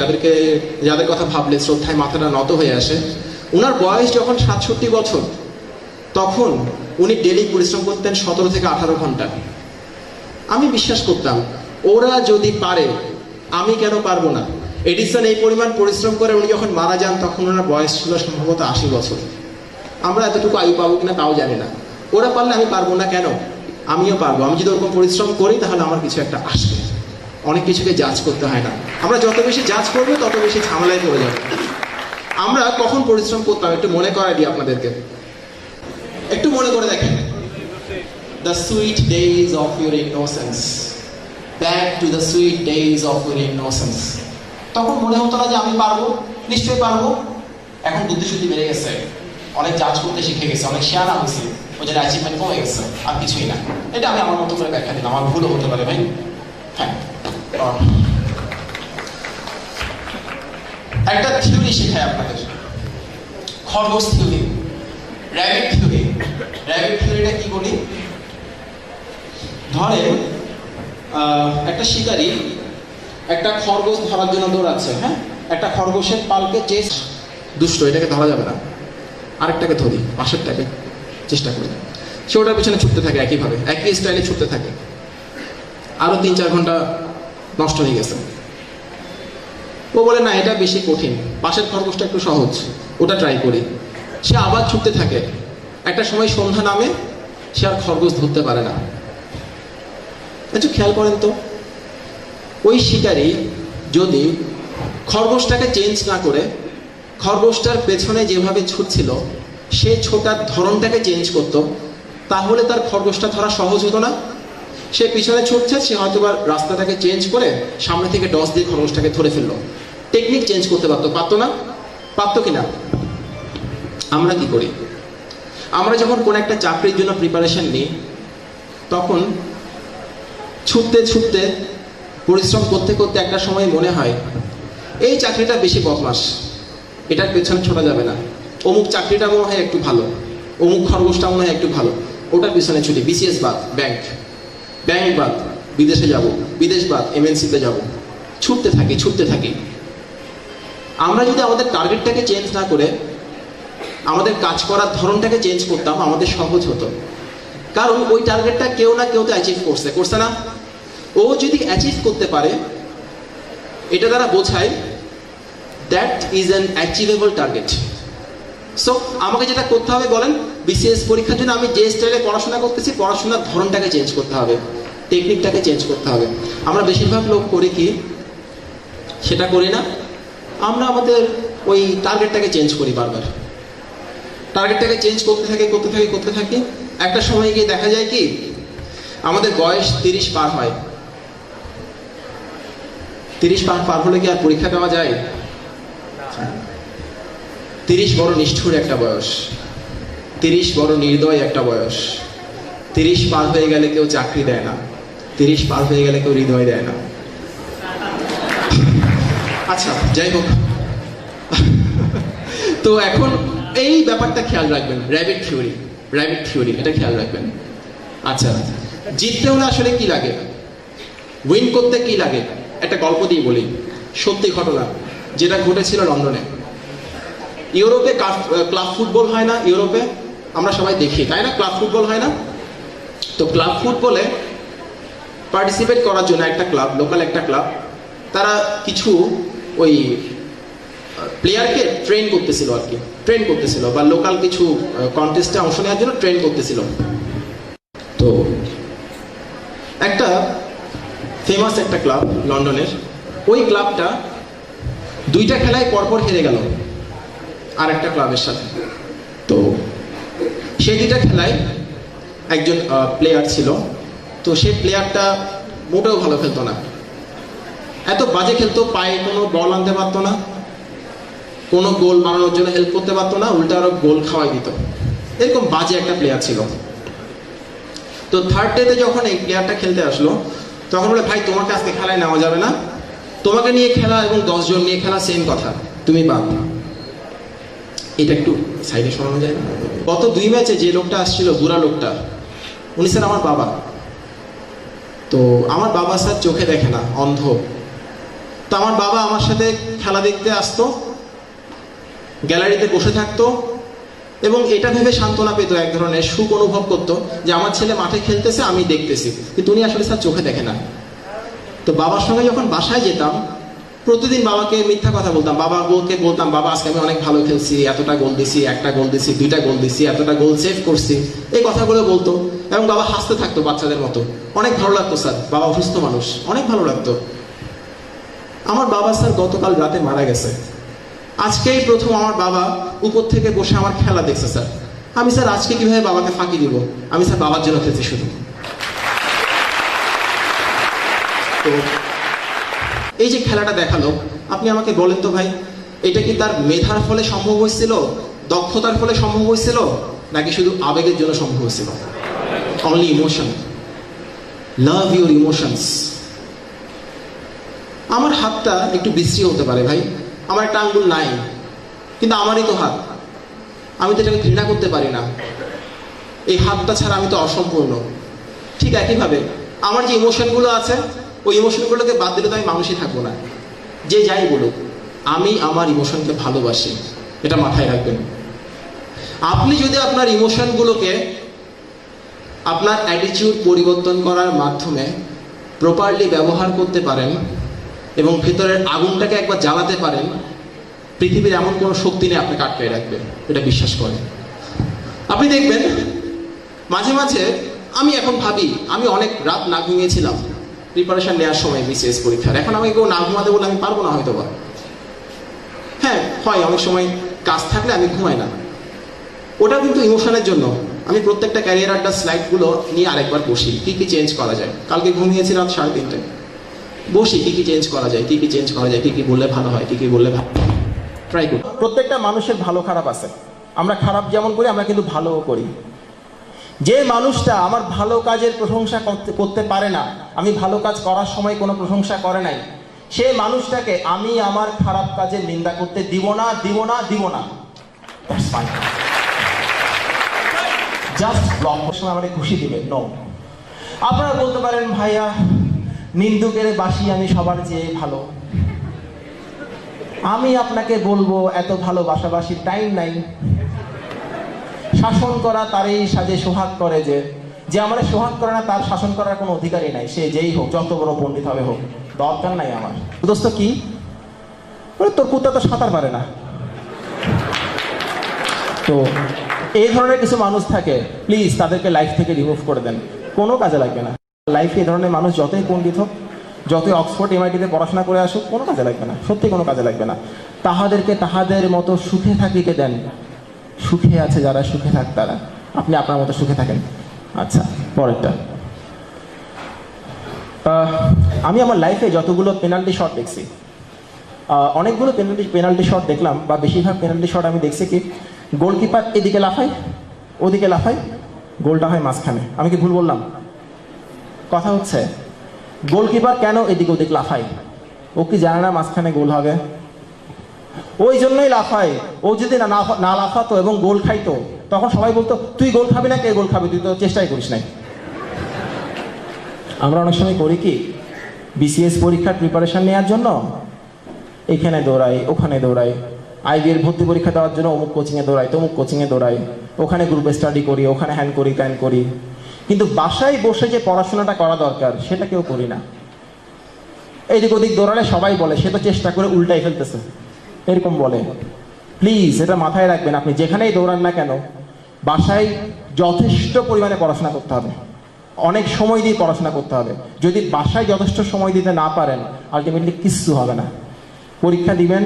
যাদের কথা ভাবলে শ্রদ্ধায় মাথাটা নত হয়ে আসে। ওনার বয়স যখন 67 বছর, তখন উনি ডেলি পরিশ্রম করতেন 17 থেকে 18 ঘন্টা। আমি বিশ্বাস করতাম ওরা যদি পারে আমি কেন পারবো না। এডিসন এই পরিমাণ পরিশ্রম করে উনি যখন মারা যান তখন ওনার বয়স ছিল সম্ভবত 80 বছর। আমরা এতটুকু আয়ু পাবো কিনা তাও জানি না। ওরা পারলে আমি পারবো না কেন? আমিও পারবো। আমি যদি ওরকম পরিশ্রম করি তাহলে আমার কিছু একটা আসবে। অনেক কিছুকে জাজ করতে হয় না। আমরা যত বেশি জাজ করবো তত বেশি ঝামেলায় পড়ে যাবে। আমরা কখন পরিশ্রম করতাম একটু মনে করাই দিই আপনাদেরকে, একটু মনে করে দেখেন। The sweet days of your innocence, back to the sweet days of your innocence. তখন মনে হতো না যে আমি পারবো, নিশ্চয়ই পারবো। এখন বুদ্ধিশুদ্ধি বেড়ে গেছে, অনেক জাজ করতে শিখে গেছে, অনেক শেয়ানা হয়েছে, ওদের অ্যাচিভমেন্ট কমে গেছে, আর কিছুই না। এটা আমি আমার মতো করে ব্যাখ্যা দিলাম, আমার ভুলও হতে পারে ভাই। হ্যাঁ, একটা থিওরি শেখায় আপনাদের, খরগোশ থিওরি, র্যাবিট থিওরি। র্যাবিট থিওরিটা কি বলি? ধরেন একটা শিকারী একটা খরগোশ ধরার জন্য দৌড়াচ্ছে। হ্যাঁ, একটা খরগোশের পালকে চেষ্টা, দুষ্ট, এটাকে ধরা যাবে না, আরেকটাকে ধরি, পাশেরটাকে চেষ্টা করি। সে ওটার পিছনে ছুটতে থাকে, একইভাবে একই স্টাইলে ছুটতে থাকে। আরো 3-4 ঘন্টা নষ্ট হয়ে গেছে। ও বলে না, এটা বেশি কঠিন, পাশের খরগোশটা একটু সহজ, ওটা ট্রাই করি। সে আবার ছুটতে থাকে। একটা সময় সন্ধ্যা নামে, সে আর খরগোশ ধরতে পারে না। একটু খেয়াল করেন তো, ওই শিকারী যদি খরগোশটাকে চেঞ্জ না করে খরগোশটার পেছনে যেভাবে ছুটছিল সে ছোটার ধরনটাকে চেঞ্জ করতো, তাহলে তার খরগোশটা ধরা সহজ হতো না? সে পিছনে ছুটছে, সে হয়তো বা রাস্তাটাকে চেঞ্জ করে সামনে থেকে ডস দিয়ে খরগোশটাকে ধরে ফেললো। টেকনিক চেঞ্জ করতে পারতো না? পারতো কিনা? আমরা কি করি? আমরা যখন কোন একটা চাকরির জন্য প্রিপারেশন নিই, তখন ছুটতে ছুটতে পরিশ্রম করতে করতে একটা সময় মনে হয় এই চাকরিটা বেশি বদমাস, এটার পেছনে ছোটা যাবে না, অমুক চাকরিটা মনে হয় একটু ভালো, অমুক খরগোশটা মনে হয় একটু ভালো, ওটার পিছনে ছুটি। বিসিএস বাদ ব্যাংক, ব্যাংক বাদ বিদেশে যাব, বিদেশ বাদ এমএনসিতে যাব, ছুটতে থাকি। আমরা যদি আমাদের টার্গেটটাকে চেঞ্জ না করে আমাদের কাজ করার ধরনটাকে চেঞ্জ করতাম, আমাদের সহজ হতো। কারণ ওই টার্গেটটা কেউ না কেউ তো অ্যাচিভ করছে না? ও যদি অ্যাচিভ করতে পারে এটা দ্বারা বোঝায় that is an achievable target. So আমাকে যেটা করতে হবে বলেন, বিসিএস পরীক্ষার জন্য আমি যে স্টাইলে পড়াশোনা করতেছি, পড়াশোনার ধরনটাকে চেঞ্জ করতে হবে, টেকনিকটাকে চেঞ্জ করতে হবে। আমরা বেশিরভাগ লোক করি কি, সেটা করি না, আমরা আমাদের ওই টার্গেটটাকে চেঞ্জ করি বারবার। টার্গেটটাকে চেঞ্জ করতে থাকি একটা সময় গিয়ে দেখা যায় কি আমাদের বয়স 30 পার হয়। 30 পার হলে কি আর পরীক্ষা দেওয়া যায়? 30 বড় নিষ্ঠুর একটা বয়স, 30 বড় নির্দয় একটা বয়স। 30 পার হয়ে গেলে কেউ চাকরি দেয় না, 30 পার হয়ে গেলে কেউ হৃদয় দেয় না। আচ্ছা যাই হোক, তো এখন এই ব্যাপারটা খেয়াল রাখবেন, র্যাবিট থিওরি এটা খেয়াল রাখবেন। আচ্ছা, জিততে হলে আসলে কি লাগে, উইন করতে কি লাগে, একটা গল্প দিয়ে বলি, সত্যি ঘটনা যেটা ঘটেছিল লন্ডনে। ইউরোপে ক্লাব ফুটবল হয় না, ইউরোপে আমরা সবাই দেখি তাই না, ক্লাব ফুটবল হয় না? তো ক্লাব ফুটবলে পার্টিসিপেট করার জন্য একটা ক্লাব, লোকাল একটা ক্লাব, তারা কিছু ওই প্লেয়ারকে ট্রেন করতেছিল বা লোকাল কিছু কন্টেস্টে অংশ নেওয়ার জন্য ট্রেন করতেছিল। তো একটা ফেমাস একটা ক্লাব লন্ডনের, ওই ক্লাবটা 2টা খেলায় পরপর হেরে গেল আর একটা ক্লাবের সাথে। তো সেই 2টা খেলায় একজন প্লেয়ার ছিল, তো সেই প্লেয়ারটা মোটেও ভালো খেলতো না, এত বাজে খেলতো, পায়ে কোনো বল আনতে পারতো না, কোনো গোল মারানোর জন্য হেল্প করতে পারতো না, উল্টা আরো গোল খাওয়াই দিত, এরকম বাজে একটা প্লেয়ার ছিল। তো থার্ড ডেতে যখন এই প্লেয়ারটা খেলতে আসলো, তখন বলে ভাই তোমাকে আজকে খেলায় নেওয়া যাবে না, তোমাকে নিয়ে খেলা এবং 10 জন নিয়ে খেলা সেম কথা, তুমি বাদ। এটা একটু সাইডে সরানো যায় না? গত 2 ম্যাচে যে লোকটা আসছিল, বুড়া লোকটা, উনি স্যার আমার বাবা। তো আমার বাবা স্যার চোখে দেখে না, অন্ধ। তো আমার বাবা আমার সাথে খেলা দেখতে আসতো, গ্যালারিতে বসে থাকতো এবং এটা ভেবে সান্ত্বনা পেত, এক ধরনের সুখ অনুভব করতো যে আমার ছেলে মাঠে খেলতেছে, আমি দেখতেছি, কিন্তু উনি আসলে স্যার চোখে দেখে না। তো বাবার সঙ্গে যখন বাসায় যেতাম, প্রতিদিন বাবাকে মিথ্যা কথা বলতাম, বাবাকে বলতাম বাবা আজকে আমি অনেক ভালো খেলছি, এতটা গোল দিছি, 1টা গোল দিছি, 2টা গোল দিছি, এতটা গোল সেভ করছি, এই কথাগুলো বলতো এবং বাবা হাসতে থাকতো বাচ্চাদের মতো। অনেক ভালো লাগতো স্যার, বাবা অসুস্থ মানুষ, অনেক ভালো লাগতো। আমার বাবা স্যার গতকাল রাতে মারা গেছে, আজকেই প্রথম আমার বাবা উপর থেকে বসে আমার খেলা দেখছে স্যার। আমি স্যার আজকে কিভাবে বাবাকে ফাঁকি দিব, আমি স্যার বাবার জন্য খেলছি শুধু। তো এই যে খেলাটা দেখালো, আপনি আমাকে বলেন তো ভাই, এটা কি তার মেধার ফলে সম্ভব হয়েছিল, দক্ষতার ফলে সম্ভব হয়েছিল, নাকি শুধু আবেগের জন্য সম্ভব হয়েছিল? Only emotion. Love your emotions. আমার হাতটা একটু বিশ্রী হতে পারে ভাই, আমার একটা আঙ্গুল নাই, কিন্তু আমারই তো হাত, আমি তো এটাকে ঘৃণা করতে পারি না, এই হাতটা ছাড়া আমি তো অসম্পূর্ণ। ঠিক একইভাবে আমার যে ইমোশনগুলো আছে, ওই ইমোশনগুলোকে বাদ দিলে তো আমি মানুষই থাকবো না। যে যাই বলুক, আমি আমার ইমোশনকে ভালোবাসি, এটা মাথায় রাখবেন। আপনি যদি আপনার ইমোশনগুলোকে আপনার অ্যাটিটিউড পরিবর্তন করার মাধ্যমে প্রপারলি ব্যবহার করতে পারেন এবং ভেতরের আগুনটাকে একবার জ্বালাতে পারেন, পৃথিবীর এমন কোনো শক্তি নেই আপনাকে আটকে রাখবে, এটা বিশ্বাস করেন। আপনি দেখবেন মাঝে মাঝে আমি এখন ভাবি, আমি অনেক রাত না ঘুমিয়েছিলাম প্রিপারেশন নেওয়ার সময় বিসিএস পরীক্ষার, এখন আমি কেউ না ঘুমাতে বলে আমি পারবো না হয়তো বা। হ্যাঁ হয়, অনেক সময় কাজ থাকলে আমি ঘুমাই না, ওটা কিন্তু ইমোশনের জন্য। আমি প্রত্যেকটা ক্যারিয়ার আড্ডা স্লাইডগুলো নিয়ে আরেকবার বসি, কি কি চেঞ্জ করা যায়। কালকে ঘুমিয়েছি রাত 3:30টায়, বসি কি কি চেঞ্জ করা যায়, কি কি চেঞ্জ করা যায়, কি কি বললে ভালো হয়, কি কি বললে ভালো, ট্রাই করি। প্রত্যেকটা মানুষের ভালো খারাপ আছে, আমরা খারাপ যেমন করি আমরা কিন্তু ভালোও করি। যে মানুষটা আমার ভালো কাজের প্রশংসা করতে পারে না, আমি ভালো কাজ করার সময় কোনো প্রশংসা করে নাই, সে মানুষটাকে আমি আমার খারাপ কাজের নিন্দা করতে দিব না। জাস্ট ব্লক সময় আমাকে খুশি দিবে, নো। আপনারা বলতে পারেন ভাইয়া নিন্দুকের বাসি আমি সবার চেয়ে ভালো। আমি আপনাকে বলবো এত ভালোবাসাবাসির টাইম নাই। শাসন করা তারই সাজে সোহাগ করে, যে আমাদের সোহাগ করে না তার শাসন করার কোনো অধিকারই নাই, সে যেই হোক, যত বড় পণ্ডিত হবে হোক। দরকার নাই আমার। দোস্ত কি বলে, তোর কুত্তা তো সাঁতার পারে না। তো এই ধরনের কিছু মানুষ থাকে, প্লিজ তাদেরকে লাইফ থেকে রিমুভ করে দেন, কোনো কাজে লাগবে না। লাইফে এই ধরনের মানুষ যতই পণ্ডিত হোক, যতই অক্সফোর্ড এমআইটিতে পড়াশোনা করে আসুক, কোনো কাজে লাগবে না, সত্যি কোনো কাজে লাগবে না। তাহাদেরকে তাহাদের মতো সুখে থাকিতে দেন। সুখে আছে যারা, সুখে থাক তারা, আপনি আপনার মতো সুখে থাকেন। আচ্ছা, পরেরটা। আমি আমার লাইফে যতগুলো পেনাল্টি শট দেখছি, অনেকগুলো পেনাল্টি শট দেখলাম, বা বেশিরভাগ পেনাল্টি শট আমি দেখছি কি গোলকিপার এদিকে লাফায়, ওদিকে লাফায়, গোলটা হয় মাঝখানে। আমি কি ভুল বললাম? কথা হচ্ছে গোলকিপার কেন এদিকে ওদিক লাফায়? ও কি জানে না মাঝখানে গোল হবে? ওই জন্যই লাফায়। ও যদি না লাফাতো এবং গোল খাইতো, তখন সবাই বলতো তুই গোল খাবি না, কে গোল খাবি, তুই তো চেষ্টাই করিস নাই। আমরা অনেক সময় করি কি, বিসিএস পরীক্ষার প্রিপারেশন নেওয়ার জন্য এখানে দৌড়াই, ওখানে দৌড়াই, আইবিএর ভর্তি পরীক্ষা দেওয়ার জন্য অমুক কোচিংয়ে দৌড়াই, তমুক কোচিংয়ে দৌড়াই, ওখানে গ্রুপে স্টাডি করি, ওখানে হ্যান করি, ত্যান করি, কিন্তু বাসায় বসে যে পড়াশোনাটা করা দরকার সেটা কেউ করি না। এইদিক ওদিক দৌড়ালে সবাই বলে সে তো চেষ্টা করে উল্টাই ফেলতেছে, এরকম বলে। প্লিজ এটা মাথায় রাখবেন, আপনি যেখানেই দৌড়ান না কেন, বাসায় যথেষ্ট পরিমাণে পড়াশোনা করতে হবে, অনেক সময় দিয়ে পড়াশোনা করতে হবে। যদি বাসায় যথেষ্ট সময় দিতে না পারেন, আলটিমেটলি কিচ্ছু হবে না। পরীক্ষা দিবেন,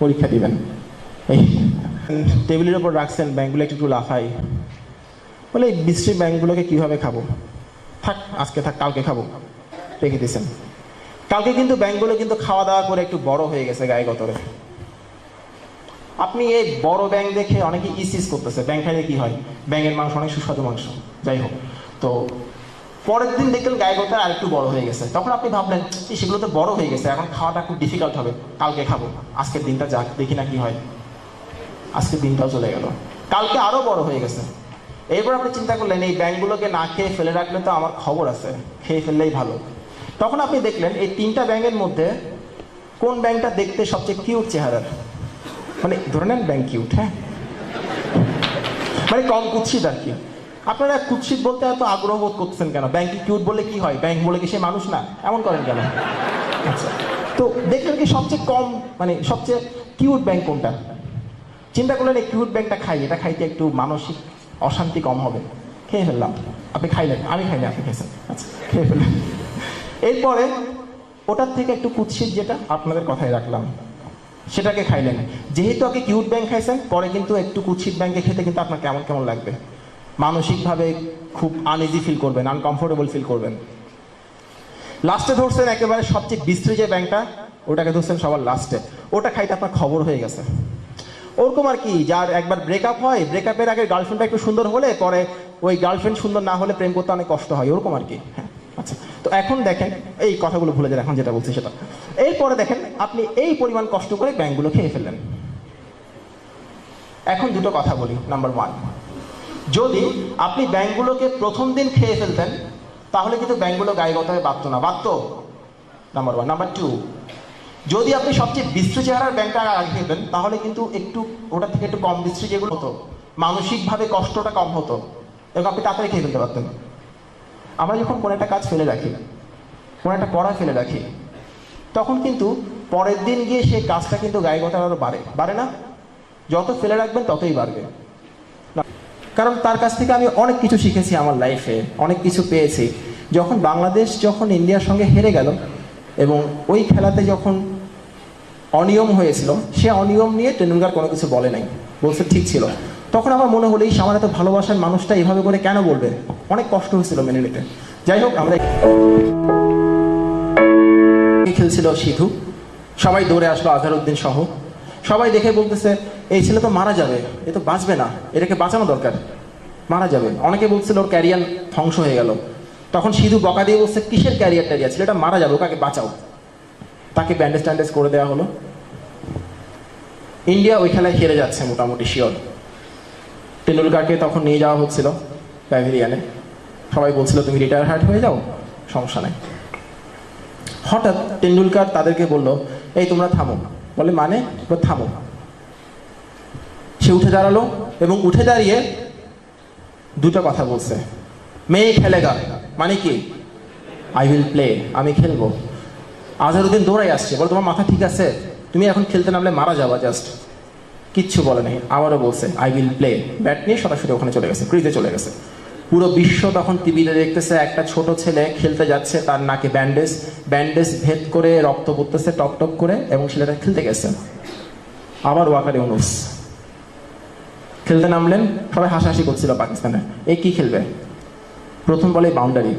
পরীক্ষা দিবেন। এই টেবিলের ওপর রাখছেন ব্যাংকগুলো একটু লাফাই, বলে এই বিশ্রী ব্যাংকগুলোকে কীভাবে খাবো? থাক, আজকে থাক, কালকে খাবো, রেখে দিয়েছেন। কালকে কিন্তু ব্যাংকগুলো কিন্তু খাওয়া দাওয়া করে একটু বড় হয়ে গেছে গায়ে গতরে। আপনি এই বড় ব্যাংক দেখে অনেকে ইসিস করতেছে, ব্যাংক খাইলে কি হয়, ব্যাংকের মাংস অনেক সুস্বাদু মাংস, যাই হোক। তো পরের দিন দেখলেন গায়ে গতরে আর একটু বড় হয়ে গেছে, তখন আপনি ভাবলেন সেগুলো তো বড় হয়ে গেছে, এখন খাওয়াটা খুব ডিফিকাল্ট হবে, কালকে খাবো, আজকের দিনটা যাক, দেখি না কি হয়। আজকের দিনটাও চলে গেল, কালকে আরো বড় হয়ে গেছে। এরপর আপনি চিন্তা করলেন এই ব্যাংকগুলোকে না খেয়ে ফেলে রাখলে তো আমার খবর আছে, খেয়ে ফেললেই ভালো। তখন আপনি দেখলেন এই তিনটা ব্যাংকের মধ্যে কোন ব্যাংকটা দেখতে সবচেয়ে কিউট চেহারার, মানে ধরে নেন ব্যাংক কিউট, হ্যাঁ, মানে কম কুৎসিত আর কি। আপনারা কুৎসিত বলতে এত আগ্রহ বোধ করতেছেন কেন? ব্যাংক কিউট বলে কি হয়? ব্যাংক বলে কি সে মানুষ না? এমন করেন কেন? আচ্ছা, তো দেখলেন কি সবচেয়ে কম, মানে সবচেয়ে কিউট ব্যাংক কোনটা? চিন্তা করলেন এই কিউট ব্যাংকটা খাই, এটা খাইতে একটু মানসিক অশান্তি কম হবে, খেয়ে ফেললাম। আপনি খাইলেন, আমি খাইনি, আপনি খেয়েছেন, আচ্ছা খেয়ে ফেললেন। এরপরে ওটার থেকে একটু কুৎসিত যেটা আপনাদের কথাই রাখলাম, সেটাকে খাইলেন। যেহেতু আগে কিউট ব্যাংক খাইছেন, পরে কিন্তু একটু কুৎসিত ব্যাংকে খেতে কিন্তু আপনার কেমন কেমন লাগবে, মানসিকভাবে খুব আনইজি ফিল করবেন, আনকমফোর্টেবল ফিল করবেন। লাস্টে ধরছেন একেবারে সবচেয়ে বিশ্রী যে ব্যাংকটা, ওটাকে ধরছেন সবার লাস্টে, ওটা খাইতে আপনার খবর হয়ে গেছে। ওরকম আর কি, যার একবার ব্রেকআপ হয়, ব্রেকআপের আগে গার্লফ্রেন্ডটা একটু সুন্দর হলে পরে ওই গার্লফ্রেন্ড সুন্দর না হলে প্রেম করতে অনেক কষ্ট হয়, ওরকম আর কি। হ্যাঁ, আচ্ছা, তো এখন দেখেন এই কথাগুলো ভুলে যান, এখন যেটা বলছি সেটা। এরপরে দেখেন আপনি এই পরিমাণ কষ্ট করে ব্যাংকগুলো খেয়ে ফেললেন। এখন দুটো কথা বলি। নাম্বার 1, যদি আপনি ব্যাংকগুলোকে প্রথম দিন খেয়ে ফেলতেন তাহলে কিন্তু ব্যাংকগুলো গায়ে গতরে বাঁধতো না, বাঁধতো? নাম্বার 1। নাম্বার 2, যদি আপনি সবচেয়ে বিশ্রী চেহারার ব্যাংকটা আগে খেতেন তাহলে কিন্তু একটু ওটা থেকে একটু কম বিশ্রী যেগুলো হতো, মানসিকভাবে কষ্টটা কম হতো এবং আপনি তাড়াতাড়ি খেয়ে ফেলতে পারতেন। আমরা যখন কোনো একটা কাজ ফেলে রাখি, কোনো একটা পড়া ফেলে রাখি, তখন কিন্তু পরের দিন গিয়ে সেই কাজটা কিন্তু গায়ে গতরে আরও বাড়ে না? যত ফেলে রাখবেন ততই বাড়বে। কারণ তার কাছ থেকে আমি অনেক কিছু শিখেছি আমার লাইফে, অনেক কিছু পেয়েছি। যখন বাংলাদেশ যখন ইন্ডিয়ার সঙ্গে হেরে গেল এবং ওই খেলাতে যখন অনিয়ম হয়েছিল, সে অনিয়ম নিয়ে টেন্ডুলকার কোনো কিছু বলে নাই, বলছে ঠিক ছিল। তখন আমার মনে হলো এই আমার এত ভালোবাসার মানুষটা এইভাবে করে কেন বলবে, অনেক কষ্ট হয়েছিল মেনে নিতে। যাই হোক, আমরা খেলছিল সিধু, সবাই দৌড়ে আসলো, আজহারউদ্দিন সহ সবাই দেখে বলতেছে এই ছেলে তো মারা যাবে, এ তো বাঁচবে না, এটাকে বাঁচানো দরকার, মারা যাবে। অনেকে বলছিল ওর ক্যারিয়ার ধ্বংস হয়ে গেল। তখন সিধু বকা দিয়ে বলছে কিসের ক্যারিয়ার ট্যারিয়ার, ছেলেটা মারা যাবে, ওকে বাঁচাও। তাকে ব্যান্ডেজ ট্যান্ডেজ করে দেওয়া হলো। ইন্ডিয়া ওই খেলায় হেরে যাচ্ছে মোটামুটি শিওর। টেন্ডুলকারকে তখন নিয়ে যাওয়া হচ্ছিল প্যাভিলিয়ানে, সবাই বলছিল তুমি রিটায়ার হার্ট হয়ে যাও, সমস্যা নেই। হঠাৎ টেন্ডুলকার তাদেরকে বললো এই তোমরা থামো। বলে মানে? থামো। সে উঠে দাঁড়ালো এবং উঠে দাঁড়িয়ে দুটো কথা বলছে, মেয়ে খেলেগা, মানে কি? আই উইল প্লে, আমি খেলবো। আজহারউদ্দিন দৌড়াই আসছে, বলে তোমার মাথা ঠিক আছে, তুমি এখন খেলতে নামলে মারা যাবা জাস্ট। কিচ্ছু বলে নাই, আবারও বলছে আই উইল প্লে, ব্যাট নিয়ে সরাসরি ওখানে চলে গেছে, ক্রিজে চলে গেছে। পুরো বিশ্ব তখন টিভিতে দেখতেছে একটা ছোট ছেলে খেলতে যাচ্ছে, তার নাকে ব্যান্ডেজ, ব্যান্ডেজ ভেদ করে রক্ত পড়তেছে টপ টপ করে, এবং ছেলেটা খেলতে গেছে। আবার ওয়াকার ইউনুস খেলতে নামলেন, সবাই হাসাহাসি করছিল পাকিস্তানে, এই কি খেলবে, প্রথম বলে বাউন্ডারি,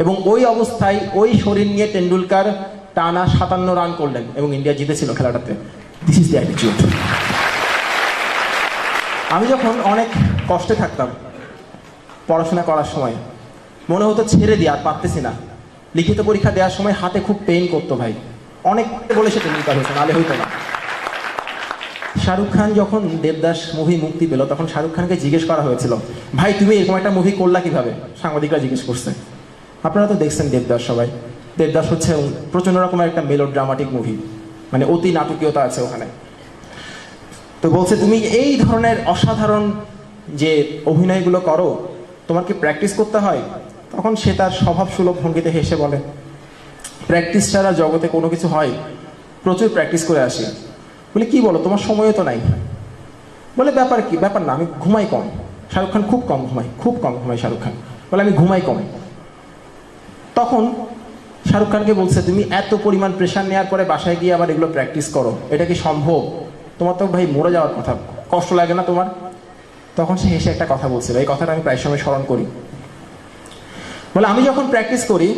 এবং ওই অবস্থায় ওই শরীর নিয়ে টেন্ডুলকার টানা 57 রান করলেন এবং ইন্ডিয়া জিতেছিল খেলাটাতে। This is the attitude. আমি যখন অনেক কষ্টে থাকতাম পড়াশোনা করার সময়, মনে হতো ছেড়ে দিই, আর পারতেছি না। লিখিত পরীক্ষা দেওয়ার সময় হাতে খুব পেইন করতো ভাই, অনেক বলে সে টেন্ডুলকার হয়েছে, নাহলে হইতো না। শাহরুখ খান যখন দেবদাস মুভি মুক্তি পেল, তখন শাহরুখ খানকে জিজ্ঞেস করা হয়েছিল, ভাই তুমি এরকম একটা মুভি করলা কিভাবে, সাংবাদিকরা জিজ্ঞেস করছে। আপনারা তো দেখছেন দেবদাস, সবাই দেবদাস হচ্ছে প্রচন্ড রকমের একটা মেলো ড্রামাটিক মুভি, মানে অতি নাটকীয়তা আছে ওখানে। তো বলছে তুমি এই ধরনের অসাধারণ যে অভিনয়গুলো করো, তোমার কি প্র্যাকটিস করতে হয়? তখন সে তার স্বভাব সুলভ ভঙ্গিতে হেসে বলে, প্র্যাকটিস ছাড়া জগতে কোনো কিছু হয়, প্রচুর প্র্যাকটিস করে আসি। বলে কি বলো, তোমার সময়ও তো নাই। বলে ব্যাপার কি, ব্যাপার না, আমি ঘুমাই কম। শাহরুখ খান খুব কম ঘুমাই শাহরুখ খান বলে আমি ঘুমাই কম। তখন শাহরুখ খানকে বলছে, তুমি এত পরিমাণ প্রেশার নেওয়ার পরে বাসায় গিয়ে আবার এগুলো প্র্যাকটিস করো, এটা কি সম্ভব? তোমার তো ভাই মরে যাওয়ার কথা, কষ্ট লাগে না তোমার? তখন সে হেসে একটা কথা বলছিল, এই কথাটা আমি প্রায় সময় স্মরণ করি। বলে আমি যখন প্র্যাকটিস করি,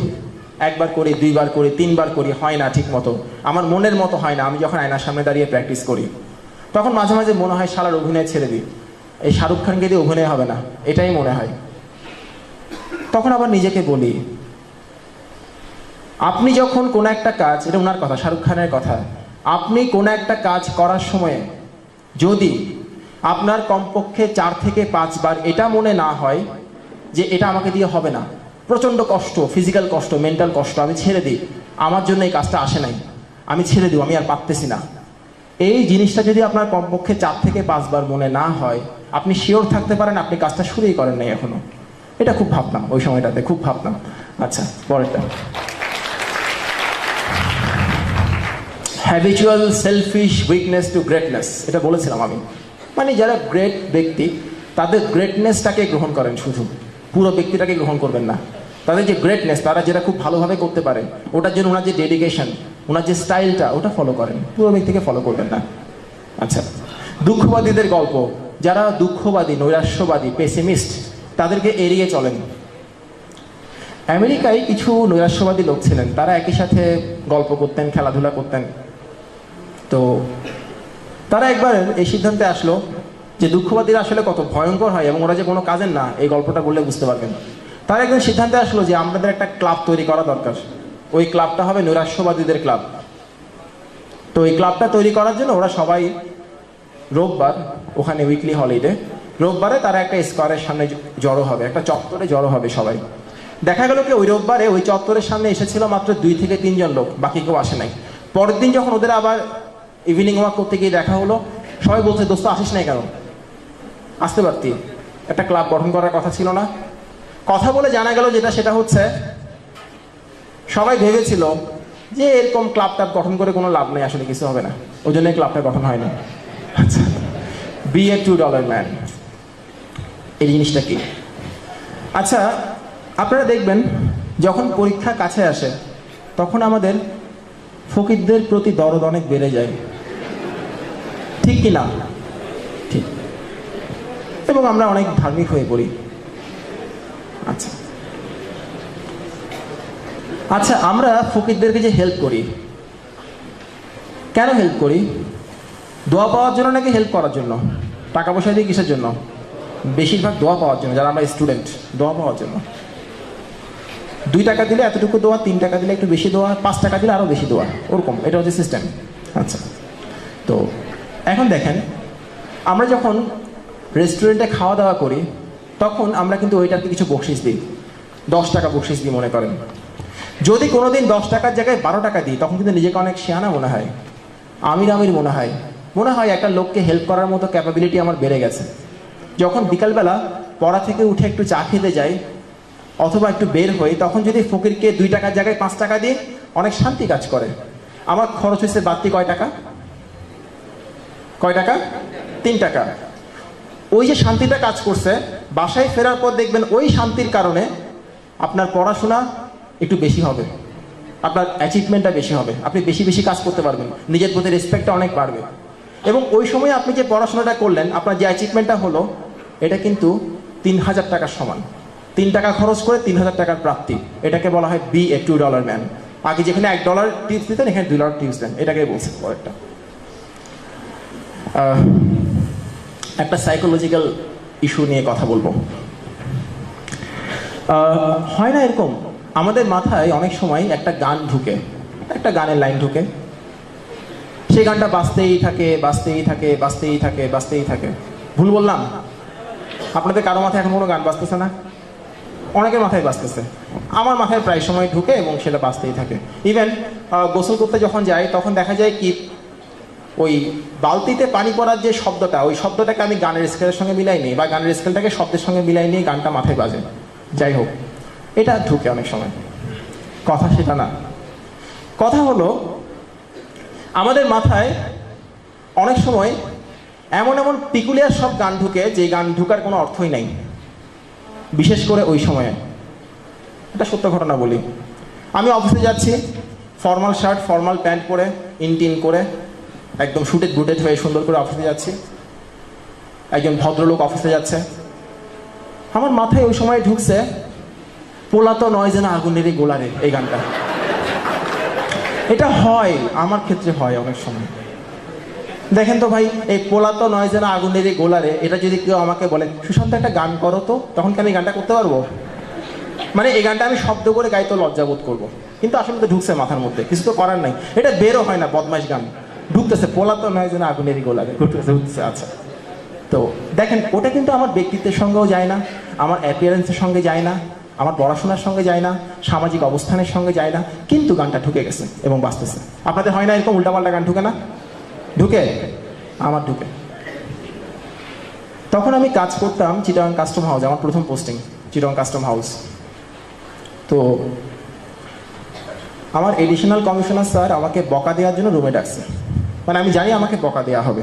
একবার করি, দুইবার করি, তিনবার করি, হয় না ঠিক মতো, আমার মনের মতো হয় না। আমি যখন আয়নার সামনে দাঁড়িয়ে প্র্যাকটিস করি, তখন মাঝে মাঝে মনে হয় শালার অভিনয় ছেড়ে দিই, এই শাহরুখ খানকে দিয়ে অভিনয় হবে না, এটাই মনে হয়। তখন আবার নিজেকে বলি, আপনি যখন কোনো একটা কাজ, এটা ওনার কথা, শাহরুখ খানের কথা, আপনি কোনো একটা কাজ করার সময় যদি আপনার কমপক্ষে 4 থেকে 5 বার এটা মনে না হয় যে এটা আমাকে দিয়ে হবে না, প্রচণ্ড কষ্ট, ফিজিক্যাল কষ্ট, মেন্টাল কষ্ট, আমি ছেড়ে দিই, আমার জন্য এই কাজটা আসে নাই, আমি ছেড়ে দিই, আমি আর পারতেছি না, এই জিনিসটা যদি আপনার কমপক্ষে 4 থেকে 5 বার মনে না হয়, আপনি শিওর থাকতে পারেন আপনি কাজটা শুরুই করেন নাই এখনো। এটা খুব ভাবতাম ওই সময়টাতে, খুব ভাবতাম। আচ্ছা, পরেরটা, habitual selfish weakness to greatness, এটা বলেছিলাম আমি। মানে যারা গ্রেট ব্যক্তি, তাদের গ্রেটনেসটাকে গ্রহণ করেন, শুধু পুরো ব্যক্তিটাকে গ্রহণ করবেন না। তাদের যে গ্রেটনেস, তারা যেটা খুব ভালোভাবে করতে পারে, ওটার জন্য ওনার যে ডেডিকেশন, ওনার যে স্টাইলটা, ওটা ফলো করেন, পুরো ব্যক্তিকে ফলো করবেন না। আচ্ছা, দুঃখবাদীদের গল্প, যারা দুঃখবাদী, নৈরাশ্যবাদী, পেসিমিস্ট, তাদেরকে এড়িয়ে চলেন। আমেরিকায় কিছু নৈরাশ্যবাদী লোক ছিলেন, তারা একই সাথে গল্প করতেন, খেলাধুলা করতেন। তো তারা একবার এই সিদ্ধান্তে আসলো যে দুঃখবাদীরা আসলে কত ভয়ঙ্কর হয় এবং ওরা যে কোনো কাজের না, এই গল্পটা বললে বুঝতে পারবেন। তারা একদম সিদ্ধান্তে আসলো যে আমাদের একটা ক্লাব তৈরি করা দরকার, ওই ক্লাবটা হবে নৈরাশ্যবাদীদের ক্লাব। তো এই ক্লাবটা তৈরি করার জন্য ওরা সবাই রোববার, ওখানে উইকলি হলিডে, রোববারে তারা একটা স্কোয়ারের সামনে জড়ো হবে, একটা চত্বরে জড়ো হবে সবাই। দেখা গেল কি ওই রোববারে ওই চত্বরের সামনে এসেছিল মাত্র 2 থেকে 3 জন লোক, বাকি কেউ আসে নাই। পরের দিন যখন ওদের আবার ইভিনিং ওয়াক করতে গিয়ে দেখা হলো, সবাই বলছে, দোস্ত আসিস নাই কেন, আসতে পারতি, একটা ক্লাব গঠন করার কথা ছিল না? কথা বলে জানা গেল যেটা, সেটা হচ্ছে সবাই ভেবেছিল যে এরকম ক্লাব টাব গঠন করে কোনো লাভ নেই, আসলে কিছু হবে না, ওই জন্য ক্লাবটা গঠন হয়নি। আচ্ছা, বি এ $2 ম্যান, এই জিনিসটা কি? আচ্ছা, আপনারা দেখবেন যখন পরীক্ষা কাছে আসে, তখন আমাদের ফকিরদের প্রতি দরদ অনেক বেড়ে যায়, ঠিক কি না? ঠিক। এবং আমরা অনেক ধার্মিক হয়ে পড়ি। আচ্ছা আচ্ছা, আমরা ফকিরদেরকে যে হেল্প করি, কেন হেল্প করি? দোয়া পাওয়ার জন্য নাকি হেল্প করার জন্য? টাকা পয়সা দিয়ে কিসের জন্য? বেশিরভাগ দোয়া পাওয়ার জন্য। যারা আমরা স্টুডেন্ট, দোয়া পাওয়ার জন্য। 2 টাকা দিলে এতটুকু দোয়া, 3 টাকা দিলে একটু বেশি দোয়া, 5 টাকা দিলে আরও বেশি দোয়া, ওরকম, এটা হচ্ছে সিস্টেম। আচ্ছা, তো এখন দেখেন, আমরা যখন রেস্টুরেন্টে খাওয়া দাওয়া করি, তখন আমরা কিন্তু ওইটাতে কিছু বকশিস দিই, 10 টাকা বকশিস দিই মনে করেন। যদি কোনোদিন 10 টাকার জায়গায় 12 টাকা দিই, তখন কিন্তু নিজেকে অনেক শিয়ানা মনে হয়, আমির মনে হয় একটা লোককে হেল্প করার মতো ক্যাপাবিলিটি আমার বেড়ে গেছে। যখন বিকালবেলা পড়া থেকে উঠে একটু চা খেতে যাই অথবা একটু বের হই, তখন যদি ফকিরকে 2 টাকার জায়গায় 5 টাকা দিই, অনেক শান্তি কাজ করে। আমার খরচ হয়েছে বাড়তি কয় টাকা? 3 টাকা। ওই যে শান্তিটা কাজ করছে, বাসায় ফেরার পর দেখবেন ওই শান্তির কারণে আপনার পড়াশোনা একটু বেশি হবে, আপনার অ্যাচিভমেন্টটা বেশি হবে, আপনি বেশি বেশি কাজ করতে পারবেন, নিজের প্রতি রেসপেক্টটা অনেক বাড়বে। এবং ওই সময় আপনি যে পড়াশোনাটা করলেন, আপনার যে অ্যাচিভমেন্টটা হলো, এটা কিন্তু 3000 টাকার সমান। 3 টাকা খরচ করে 3000 টাকার প্রাপ্তি, এটাকে বলা হয় বি এ $2 ম্যান। আগে যেখানে $1 টিপস দিতেন, এখানে $2 টিপস দেন, এটাকে বলছে পরেরটা। একটা সাইকোলজিক্যাল ইস্যু নিয়ে কথা বলবো। হয় না এরকম, আমাদের মাথায় অনেক সময় একটা গান ঢুকে, একটা গানের লাইন ঢুকে, সেই গানটা বাজতেই থাকে বাজতেই থাকে বাজতেই থাকে বাজতেই থাকে। ভুল বললাম? আপনাদের কারো মাথায় এখন কোনো গান বাজতেছে না? অনেকের মাথায় বাজতেছে। আমার মাথায় প্রায় সময় ঢুকে এবং সেটা বাজতেই থাকে। ইভেন গোসল করতে যখন যাই, তখন দেখা যায় কি ওই বালতিতে পানি পড়ার যে শব্দটা, ওই শব্দটাকে আমি গানের স্কেলের সঙ্গে মিলাই নিই, বা গানের স্কেলটাকে শব্দের সঙ্গে মিলাই নিয়ে গানটা মাথায় বাজে। যাই হোক, এটা ঢুকে অনেক সময়। কথা সেটা না, কথা হলো আমাদের মাথায় অনেক সময় এমন এমন পিকুলিয়ার সব গান ঢুকে, যে গান ঢুকার কোনো অর্থই নাই, বিশেষ করে ওই সময়ে। এটা সত্য ঘটনা বলি। আমি অফিসে যাচ্ছি, ফর্মাল শার্ট ফর্মাল প্যান্ট পরে, ইনটিন করে, একদম শুটেড বুটেড হয়ে সুন্দর করে অফিসে যাচ্ছি। একজন ভদ্রলোক অফিসে যাচ্ছে, আমার মাথায় ওই সময় ঢুকছে পোলাতো নয় যেন আগুনেরই গোলারে, এই গানটা। এটা হয়, আমার ক্ষেত্রে হয় অনেক সময়। দেখেন তো ভাই, এই পোলাতো নয় যেন আগুনেরই গোলারে, এটা যদি কেউ আমাকে বলে সুশান্ত একটা গান করো তো, তখন কি আমি গানটা করতে পারবো? মানে এই গানটা আমি শব্দ করে গাইতে লজ্জাবোধ করবো, কিন্তু আসলে তো ঢুকছে মাথার মধ্যে, কিছু তো করার নাই। এটা বেরো হয় না, বদমাইশ গান ঢুকতেছে, পোলাতো নয় যেন আগুনেরই গোলারে ঢুকতেছে। আচ্ছা, তো দেখেন, ওটা কিন্তু আমার ব্যক্তিত্বের সঙ্গেও যায় না, আমার অ্যাপিয়ারেন্সের সঙ্গে যায় না, আমার পড়াশোনার সঙ্গে যায় না, সামাজিক অবস্থানের সঙ্গে যায় না, কিন্তু গানটা ঢুকে গেছে এবং বাঁচতেছে। আপনাদের হয় না এরকম উল্টাপাল্টা গান ঢুকে না? ঢুকে, আমার ঢুকে। তখন আমি কাজ করতাম চিটাগাং কাস্টম হাউস, আমার প্রথম পোস্টিং চিটাগাং কাস্টম হাউস। তো আমার এডিশনাল কমিশনার স্যার আমাকে বকা দেওয়ার জন্য রুমে ডাকছে। মানে আমি জানি আমাকে বকা দেওয়া হবে,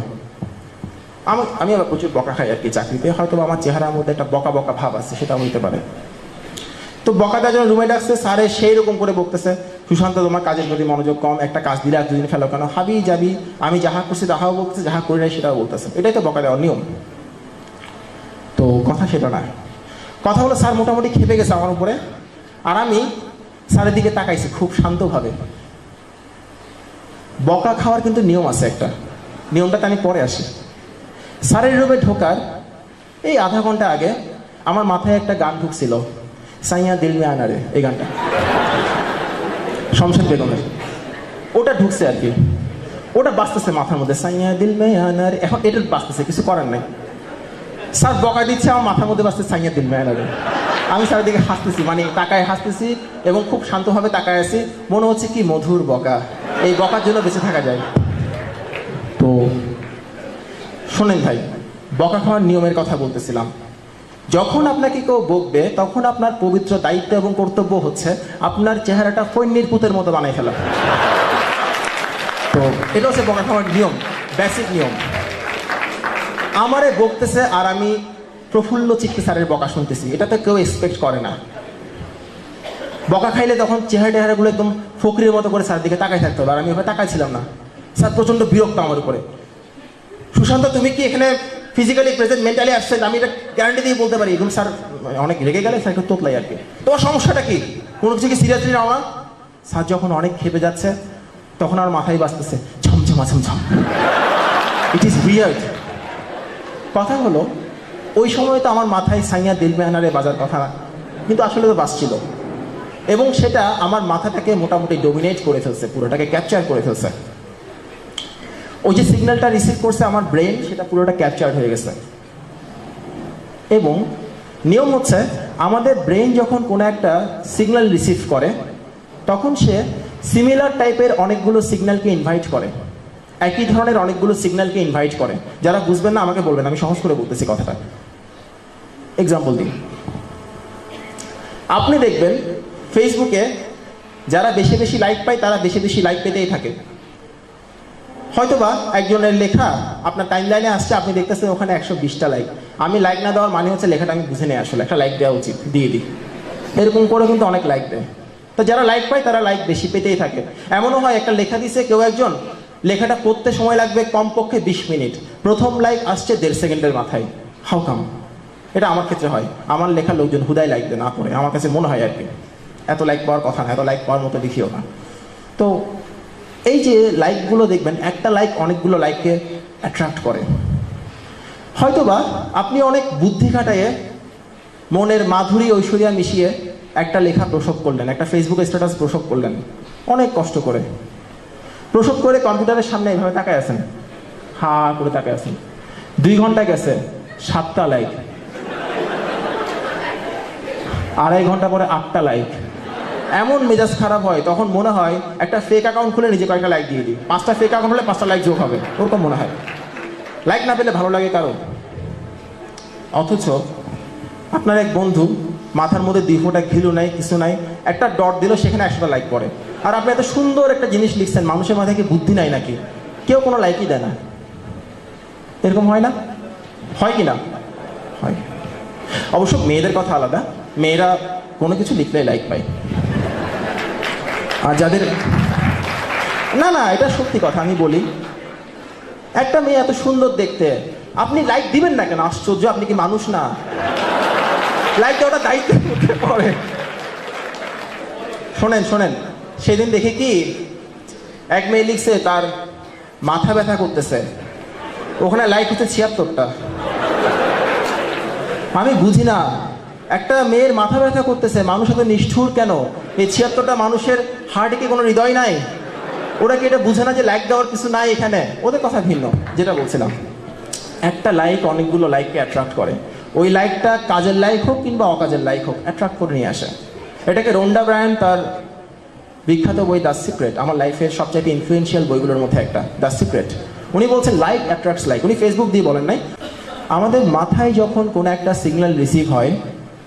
আমি আবার প্রচুর বকা খাই আর কি চাকরিতে, হয়তো আমার চেহারার মধ্যে একটা বকা বকা ভাব আছে, সেটা হইতে পারে। তো বকা দেওয়ার জন্য রুমে ডাকছে, স্যারে সেই রকম করে বকতেছে, সুশান্ত তোমার কাজের প্রতি মনোযোগ কম, একটা কাজ দিলে আর দুদিন ফেলো কেন, হাবি যাবি, আমি যাহা করছি তাহাও বলতেছে, যাহা করি নাই সেটাও বলতেছে। এটাই তো বকা দেওয়ার নিয়ম। তো কথা সেটা না, কথা হলো স্যার মোটামুটি খেপে গেছে আমার উপরে, আর আমি স্যারের দিকে তাকাইছি খুব শান্তভাবে। বকা খাওয়ার কিন্তু নিয়ম আছে একটা, নিয়মটাতে আমি পরে আসি। স্যারের রুমে ঢোকার এই আধা ঘন্টা আগে আমার মাথায় একটা গান ঢুকছিল, সাইয়া দিল মে আনা রে, এই গানটা শমশের বেগমের, ওটা ঢুকছে আর কি, ওটা বাজতেছে মাথার মধ্যে, সাইয়া দিল মে আনা রে। এখন এটা বাজতেছে, কিছু করার নাই। স্যার বকা দিচ্ছে, আমার মাথার মধ্যে বাজতে সাইয়া দিল মে আনা রে। আমি স্যারের দিকে হাসতেছি, মানে তাকায় হাসতেছি এবং খুব শান্তভাবে তাকায় আছি, মনে হচ্ছে কি মধুর বকা, এই বকার জন্য বেঁচে থাকা যায়। তো শোনেন ভাই, বকা খাওয়ার নিয়মের কথা বলতেছিলাম। যখন আপনাকে কেউ বকবে, তখন আপনার পবিত্র দায়িত্ব এবং কর্তব্য হচ্ছে আপনার চেহারাটা ফৈন্নির পুতের মতো বানাই ফেলা। তো এটা হচ্ছে বকা খাওয়ার নিয়ম, বেসিক নিয়ম। আমারে বকতেছে আর আমি প্রফুল্ল চিত্তে স্যারের বকা শুনতেছি, এটা তো কেউ এক্সপেক্ট করে না। বকা খাইলে তখন চেহারাগুলো একদম ফকরির মতো করে স্যারের দিকে তাকাই থাকতে হবে, আর আমি ওখানে তাকাইছিলাম না। স্যার প্রচণ্ড বিরক্ত আমার উপরে, সুশান্ত তুমি কি এখানে ফিজিক্যালি প্রেজেন্ট, মেন্টালি আসছে, আমি এটা গ্যারান্টি দিয়ে বলতে পারি। এরকম স্যার অনেক রেগে গেলে স্যার একটু তোতলাই আর কি, তোমার সমস্যাটা কি, কোনো কিছু কি সিরিয়াসলি নাও না? স্যার যখন অনেক খেপে যাচ্ছে, তখন আমার মাথায় বাজতেছে ঝমঝমা ঝমঝম, ইট ইজ উইয়ার্ড। কথা হলো ওই সময় তো আমার মাথায় সাইয়া দিল মে আনা রে বাজার কথা না, কিন্তু আসলে তো বাজছিল, এবং সেটা আমার মাথাটাকে মোটামুটি ডোমিনেট করে ফেলছে, পুরোটাকে ক্যাপচার করে ফেলছে। ওই যে সিগন্যালটা রিসিভ করছে আমার ব্রেন, সেটা পুরোটা ক্যাপচার হয়ে গেছে। এবং নিয়ম হচ্ছে, আমাদের ব্রেন যখন কোনো একটা সিগন্যাল রিসিভ করে, তখন সে সিমিলার টাইপের অনেকগুলো সিগন্যালকে ইনভাইট করে, একই ধরনের অনেকগুলো সিগন্যালকে ইনভাইট করে। যারা বুঝবেন না আমাকে বলবেন, আমি সহজ করে বলতেছি কথাটা। এক্সাম্পল দিই, আপনি দেখবেন ফেসবুকে যারা বেশি বেশি লাইক পায় তারা বেশি বেশি লাইক পেতেই থাকে। হয়তোবা একজনের লেখা আপনার টাইম লাইনে আসছে, আপনি দেখতেছেন ওখানে 120টা লাইক। আমি লাইক না দেওয়ার মানে হচ্ছে লেখাটা আমি বুঝে নিয়ে আসলে একটা লাইক দেওয়া উচিত, দিয়ে দিই। এরকম করে কিন্তু অনেক লাইক দেয়। তো যারা লাইক পায় তারা লাইক বেশি পেতেই থাকে। এমনও হয় একটা লেখা দিছে কেউ একজন, লেখাটা পড়তে সময় লাগবে কমপক্ষে 20 মিনিট, প্রথম লাইক আসছে 1.5 সেকেন্ডের মাথায়। How come? এটা আমার ক্ষেত্রে হয়, আমার লেখা লোকজন হুদায় লাইক দেয় না পড়ে, আমার কাছে মনে হয় আর কি এত লাইক পাওয়ার কথা না, এত লাইক পাওয়ার মতো দেখিও না। তো এই যে লাইকগুলো দেখবেন, একটা লাইক অনেকগুলো লাইককে অ্যাট্রাক্ট করে। হয়তোবা আপনি অনেক বুদ্ধি খাটাইয়ে মনের মাধুরী ঐশ্বরিয়া মিশিয়ে একটা লেখা প্রসব করলেন, একটা ফেসবুকে স্ট্যাটাস প্রসব করলেন, অনেক কষ্ট করে প্রসব করে কম্পিউটারের সামনে এইভাবে তাকায় আছেন, হা করে তাকায় আছেন। 2 ঘন্টা গেছে, 7টা লাইক। 2.5 ঘন্টা পরে 8টা লাইক। এমন মেজাজ খারাপ হয়, তখন মনে হয় একটা ফেক অ্যাকাউন্ট খুলে নিজে কয়েকটা লাইক দিয়ে দিই, 5টা ফেক অ্যাকাউন্ট হলে 5টা লাইক যোগ হবে, ওরকম মনে হয়। লাইক না পেলে ভালো লাগে কারো? অথচ আপনার এক বন্ধু মাথার মধ্যে 2 ফোঁটা ঘিলু নাই, কিছু নাই, একটা ডট দিল, সেখানে 100টা লাইক পড়ে। আর আপনি এত সুন্দর একটা জিনিস লিখছেন, মানুষের মাথায় কি বুদ্ধি নাই নাকি? কেউ কোনো লাইকই দেয় না। এরকম হয় না? হয় কি না? হয়। অবশ্য মেয়েদের কথা আলাদা, মেয়েরা কোনো কিছু লিখলেই লাইক পায়। আর যাদের না না, এটা সত্যি কথা, আমি বলি, একটা মেয়ে এত সুন্দর দেখতে, আপনি লাইক দিবেন না কেন? আশ্চর্য, আপনি কি মানুষ না? লাইক দেওয়াটা দায়িত্বের মধ্যে পড়ে। শোনেন শোনেন, সেদিন দেখি কি এক মেয়ে লিখছে তার মাথা ব্যথা করতেছে, ওখানে লাইক হচ্ছে 76টা। আমি বুঝি না, একটা মেয়ের মাথা ব্যথা করতেছে, মানুষ এত নিষ্ঠুর কেন? এই 76টা মানুষের হার্টে কি কোনো হৃদয় নাই? ওরা কি এটা বুঝে না যে লাইক দেওয়ার কিছু নাই এখানে? ওদের কথা ভিন্ন, যেটা বলছিলাম। একটা লাইক অনেকগুলো লাইককে অ্যাট্রাক্ট করে। ওই লাইকটা কাজের লাইক হোক কিংবা অকাজের লাইক হোক, অ্যাট্রাক্ট করে নিয়ে আসে। এটাকে রোন্ডা ব্রায়ান তার বিখ্যাত বই দ্য সিক্রেট, আমার লাইফের সবচাইতে ইনফ্লুয়েন্সিয়াল বইগুলোর মধ্যে একটা, দ্য সিক্রেট, উনি বলছেন লাইক অ্যাট্রাক্টস লাইক। উনি ফেসবুক দিয়ে বলেন নাই। আমাদের মাথায় যখন কোনো একটা সিগন্যাল রিসিভ হয়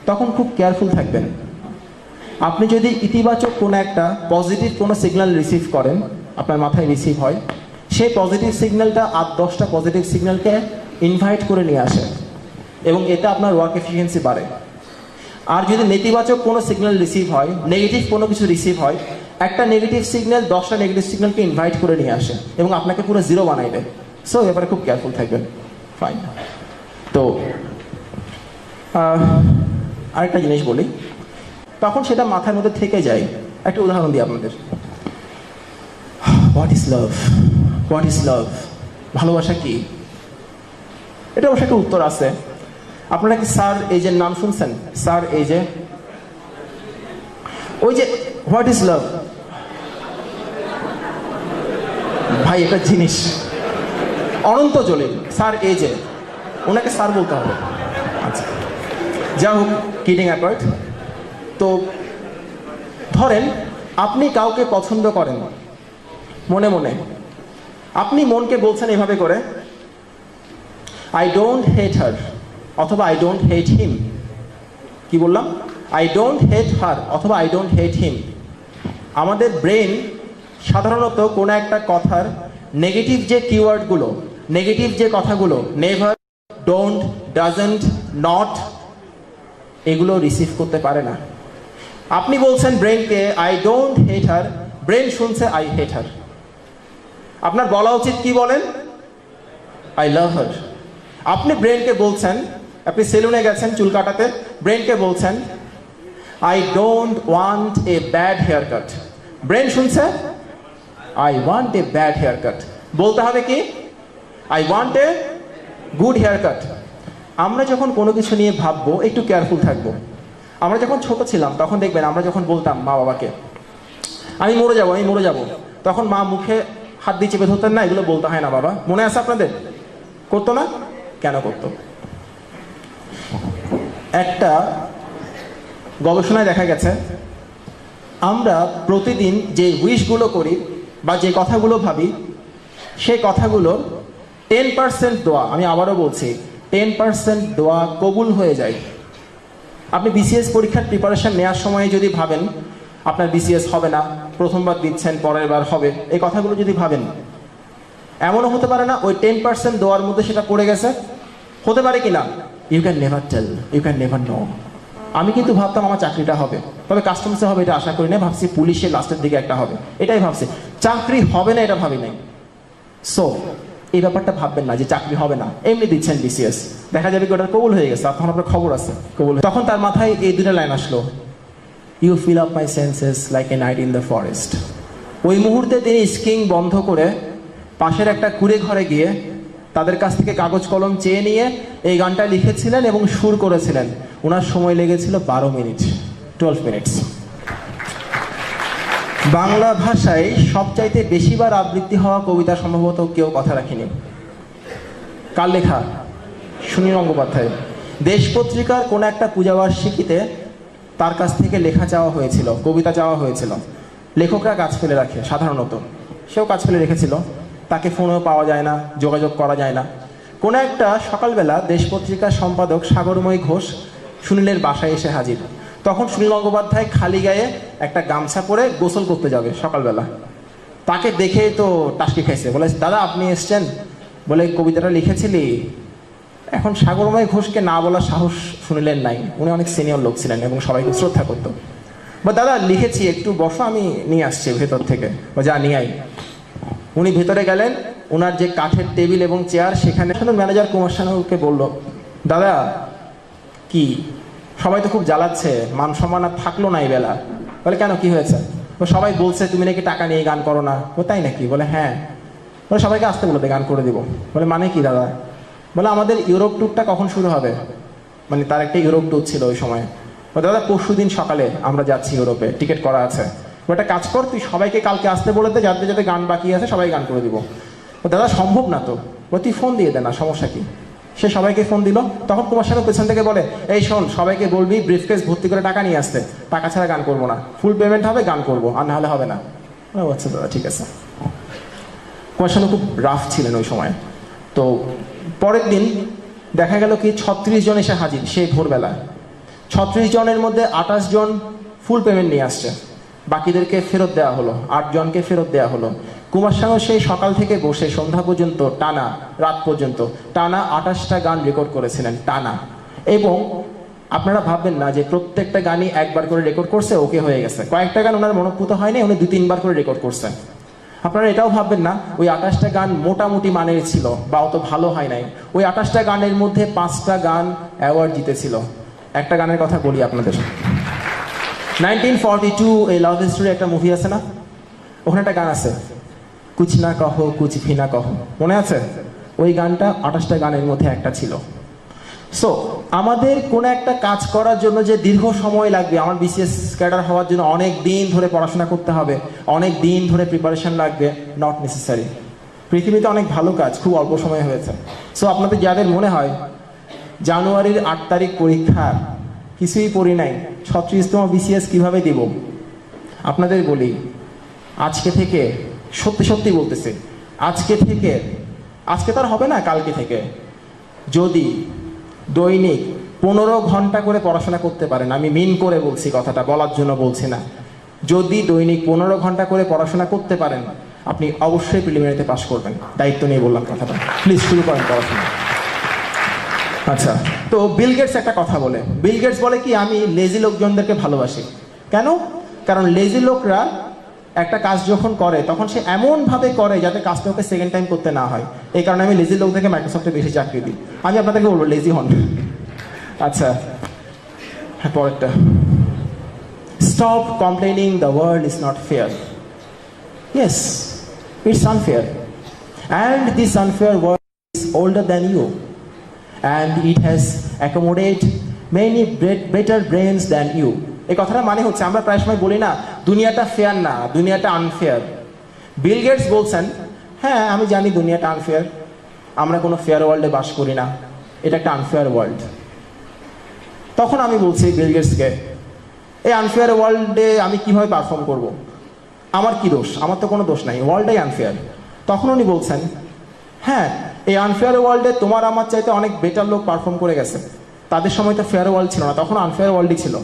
তখন খুব কেয়ারফুল থাকবেন। আপনি যদি ইতিবাচক কোনো একটা পজিটিভ কোনো সিগন্যাল রিসিভ করেন, আপনার মাথায় রিসিভ হয়, সেই পজিটিভ সিগন্যালটা 8-10টা পজিটিভ সিগন্যালকে ইনভাইট করে নিয়ে আসে এবং এতে আপনার ওয়ার্ক এফিসিয়েন্সি বাড়ে। আর যদি নেতিবাচক কোনো সিগন্যাল রিসিভ হয়, নেগেটিভ কোনো কিছু রিসিভ হয়, একটা নেগেটিভ সিগন্যাল 10টা নেগেটিভ সিগন্যালকে ইনভাইট করে নিয়ে আসে এবং আপনাকে পুরো জিরো বানাই দেয়। সো এবারে খুব কেয়ারফুল থাকবেন। ফাইন। তো আরেকটা জিনিস বলি, তখন সেটা মাথার মধ্যে থেকে যায়। একটা উদাহরণ দিই আপনাদের। What is love? What is love? ভালোবাসা কি? এটা অবশ্য একটা উত্তর আছে। আপনারা কি স্যার এজের নাম শুনছেন? স্যার এজে, ওই যে হোয়াট ইজ লাভ, ভাই একটা জিনিস, অনন্ত জলিল, স্যার এজে, ওনাকে স্যার বলতে হবে। আচ্ছা, যা হোক, কিডিং অ্যাপার্ট। তো ধরেন আপনি কাউকে পছন্দ করেন মনে মনে, আপনি মনকে বলছেন এভাবে করে, আই ডোন্ট হেট হার, অথবা আই ডোন্ট হেট হিম। কি বললাম? আই ডোন্ট হেট হার অথবা আই ডোন্ট হেট হিম। আমাদের ব্রেন সাধারণত কোনো একটা কথার নেগেটিভ যে কিওয়ার্ডগুলো, নেগেটিভ যে কথাগুলো, নেভার, ডোন্ট, ডাজন্ট, নট, এগুলো রিসিভ করতে পারে না। আপনি বলছেন ব্রেনকে I don't hate her, brain শুনছে আই হেট হার। আপনার বলা উচিত কি বলেন? I love her. আপনি ব্রেনকে বলছেন, আপনি সেলুনে গেছেন চুল কাটাতে, ব্রেনকে বলছেন I don't want a bad hair cut. Brain শুনছে I want a bad hair cut. বলতে হবে কি? I want a good hair cut. আমরা যখন কোনো কিছু নিয়ে ভাববো একটু কেয়ারফুল থাকবো। আমরা যখন ছোট ছিলাম তখন দেখবেন আমরা যখন বলতাম মা বাবাকে আমি মরে যাবো, আমি মরে যাবো, তখন মা মুখে হাত দিয়ে চেপে ধরতেন না, এগুলো বলতে হয় না বাবা। মনে আছে আপনাদের? করতো না? কেন করতো? একটা গবেষণায় দেখা গেছে আমরা প্রতিদিন যে উইশগুলো করি বা যে কথাগুলো ভাবি, সেই কথাগুলো 10% দোয়া, আমি আবারও বলছি 10% দোয়া কবুল হয়ে যায়। আপনি বিসিএস পরীক্ষার প্রিপারেশন নেওয়ার সময় যদি ভাবেন আপনার বিসিএস হবে না, প্রথমবার দিচ্ছেন পরের বার হবে, এই কথাগুলো যদি ভাবেন, এমনও হতে পারে না ওই 10% দেওয়ার মধ্যে সেটা পড়ে গেছে, হতে পারে কি না? You can never tell, you can never know. আমি কিন্তু ভাবতাম আমার চাকরিটা হবে, তবে কাস্টমসে হবে এটা আশা করি না, ভাবছি পুলিশের লাস্টের দিকে একটা হবে, এটাই ভাবছি। চাকরি হবে না এটা ভাবি নাই। সো এই ব্যাপারটা ভাববেন না যে চাকরি হবে না, এমনি দিচ্ছেন বিসিএস, দেখা যাবে কি ওটা কবুল হয়ে গেছে, তখন আপনার খবর আছে কবুল। তখন তার মাথায় এই দুটো লাইন আসলো, you fill up my senses like a night in the forest. ওই মুহূর্তে তিনি স্কিং বন্ধ করে পাশের একটা কুড়ে ঘরে গিয়ে তাদের কাছ থেকে কাগজ কলম চেয়ে নিয়ে এই গানটা লিখেছিলেন এবং সুর করেছিলেন। ওনার সময় লেগেছিল 12 মিনিট, 12 মিনিটস। বাংলা ভাষায় সবচাইতে বেশিবার আবৃত্তি হওয়া কবিতা সম্ভবত কেউ কথা রাখেনি। কার লেখা? সুনীল গঙ্গোপাধ্যায়। দেশ পত্রিকার কোনো একটা পূজাবার্ষিকীতে তার কাছ থেকে লেখা চাওয়া হয়েছিল, কবিতা চাওয়া হয়েছিল। লেখকরা কাজ ফেলে রাখে সাধারণত, সেও কাজ ফেলে রেখেছিল, তাকে ফোনেও পাওয়া যায় না, যোগাযোগ করা যায় না। কোনো একটা সকালবেলা দেশ পত্রিকার সম্পাদক সাগরময় ঘোষ সুনীলের বাসায় এসে হাজির। তখন সুনীল গঙ্গোপাধ্যায় খালি গায়ে একটা গামছা পরে গোসল করতে যাবে সকালবেলা। তাকে দেখেই তো টাসকি খাইছে, বলে দাদা আপনি এসছেন, বলে কবিতাটা লিখেছিলি। এখন সাগরময় ঘোষকে না বলার সাহস সুনীলের নাই, উনি অনেক সিনিয়র লোক ছিলেন এবং সবাইকে শ্রদ্ধা করতো। বা দাদা লিখেছি, একটু বসো আমি নিয়ে আসছি ভেতর থেকে, ও যা নিয়ে আই। উনি ভেতরে গেলেন, ওনার যে কাঠের টেবিল এবং চেয়ার সেখানে ম্যানেজার কুমার শানুকে বলল, দাদা কি সবাই তো খুব জ্বালাচ্ছে, মান সম্মান আর থাকলো না এই বেলা। বলে কেন, কি হয়েছে? সবাই বলছে তুমি নাকি টাকা নিয়ে গান করো না। ও তাই নাকি? বলে হ্যাঁ। বলে সবাইকে আসতে বলতে গান করে দিব। বলে মানে কি দাদা? বলে আমাদের ইউরোপ ট্যুরটা কখন শুরু হবে? মানে তার একটা ইউরোপ ট্যুর ছিল ওই সময়। বলে দাদা পরশু দিন সকালে আমরা যাচ্ছি ইউরোপে, টিকিট করা আছে। ওটা কাজ কর, তুই সবাইকে কালকে আসতে বলে দে, যাদের যাদের গান বাকি আছে সবাই গান করে দিব। ও দাদা সম্ভব না তো। ও তুই ফোন দিয়ে দে না, সমস্যা কি? সে সবাইকে ফোন দিল। তখন কুমার শানু পেছন থেকে বলে, এই শোন সবাইকে বলবি ব্রিফকেস ভর্তি করে টাকা নিয়ে আসতে, টাকা ছাড়া গান করবো না, ফুল পেমেন্ট হবে গান করবো, আর না হলে হবে না। ও আচ্ছা দাদা ঠিক আছে। কুমার শানু খুব রাফ ছিলেন ওই সময়। তো পরের দিন দেখা গেল কি 36 জন এসে হাজির সেই ভোরবেলা। 36 জনের মধ্যে 28 জন ফুল পেমেন্ট নিয়ে আসছে, বাকিদেরকে ফেরত দেওয়া হলো, 8 জনকে ফেরত দেওয়া হলো। কুমার শানু সেই সকাল থেকে বসে সন্ধ্যা পর্যন্ত টানা, রাত পর্যন্ত টানা 28টা গান রেকর্ড করেছিলেন টানা। এবং আপনারা ভাববেন না যে প্রত্যেকটা গানই একবার করে রেকর্ড করছে ওকে হয়ে গেছে, কয়েকটা গান ওনার মনোভূত হয়নি, উনি 2-3 বার করে রেকর্ড করছেন। আপনারা এটাও ভাববেন না ওই 28টা গান মোটামুটি মানের ছিল বা অত ভালো হয় নাই। ওই 28টা গানের মধ্যে 5টা গান অ্যাওয়ার্ড জিতেছিল। একটা গানের কথা বলি আপনাদের। 1942 এই লাভ স্টোরি একটা মুভি আছে না, ওখানে একটা গান আছে, কুছ না কহো কুছ ভি না কহো, মনে আছে? ওই গানটা 28টা গানের মধ্যে একটা ছিল। সো আমাদের কোনো একটা কাজ করার জন্য যে দীর্ঘ সময় লাগবে, আমার বিসিএস ক্যাডার হওয়ার জন্য অনেক দিন ধরে পড়াশোনা করতে হবে, অনেক দিন ধরে প্রিপারেশন লাগবে, নট নেসেসারি। পৃথিবীতে অনেক ভালো কাজ খুব অল্প সময়ে হয়েছে। সো আপনাদের যাদের মনে হয় জানুয়ারির 8 তারিখ পরীক্ষা, কিছুই পড়ি নাই, 36তম বিসিএস কিভাবে দিব, আপনাদের বলি আজকে থেকে, সত্যি সত্যি বলতেছে, আজকে থেকে, আজকে তো আর হবে না, কালকে থেকে যদি দৈনিক 15 ঘন্টা করে পড়াশোনা করতে পারেন, আমি মিন করে বলছি কথাটা, বলার জন্য বলছি না, যদি দৈনিক 15 ঘন্টা করে পড়াশোনা করতে পারেন আপনি অবশ্যই প্রিলিমিনারিতে পাস করবেন। দায়িত্ব নিয়ে বললাম কথাটা, প্লিজ শুরু করেন পড়াশোনা। আচ্ছা, তো বিল গেটস একটা কথা বলে, বিল গেটস বলে কি আমি লেজি লোকজনদেরকে ভালোবাসি। কেন? কারণ লেজি লোকরা একটা কাজ যখন করে তখন সে এমনভাবে করে যাতে কাজটা ওকে সেকেন্ড টাইম করতে না হয়। এই কারণে আমি লেজি লোক থেকে মাইক্রোসফটে বেশি চাকরি দিই। আমি আপনাদেরকে বলবো লেজি হন। আচ্ছা হ্যাঁ, পরেরটা, stop complaining the world is not fair. Yes, it's unfair, and this unfair world is older than you, and it has accommodated many better brains than you. এই কথাটা মানে হচ্ছে আমরা প্রায় সময় বলি না দুনিয়াটা ফেয়ার না, দুনিয়াটা আনফেয়ার। বিল গেটস বলছেন হ্যাঁ আমি জানি দুনিয়াটা আনফেয়ার, আমরা কোনো ফেয়ার ওয়ার্ল্ডে বাস করি না, এটা একটা আনফেয়ার ওয়ার্ল্ড। তখন আমি বলছি বিল গেটসকে, এই আনফেয়ার ওয়ার্ল্ডে আমি কিভাবে পারফর্ম করব, আমার কি দোষ? আমার তো কোনো দোষ নাই, ওয়ার্ল্ডটাই আনফেয়ার। তখন উনি বলছেন হ্যাঁ এই আনফেয়ার ওয়ার্ল্ডে তোমার আমার চাইতে অনেক বেটার লোক পারফর্ম করে গেছে, তাদের সময় তো ফেয়ার ওয়ার্ল্ড ছিল না, তখন আনফেয়ার ওয়ার্ল্ডই ছিল।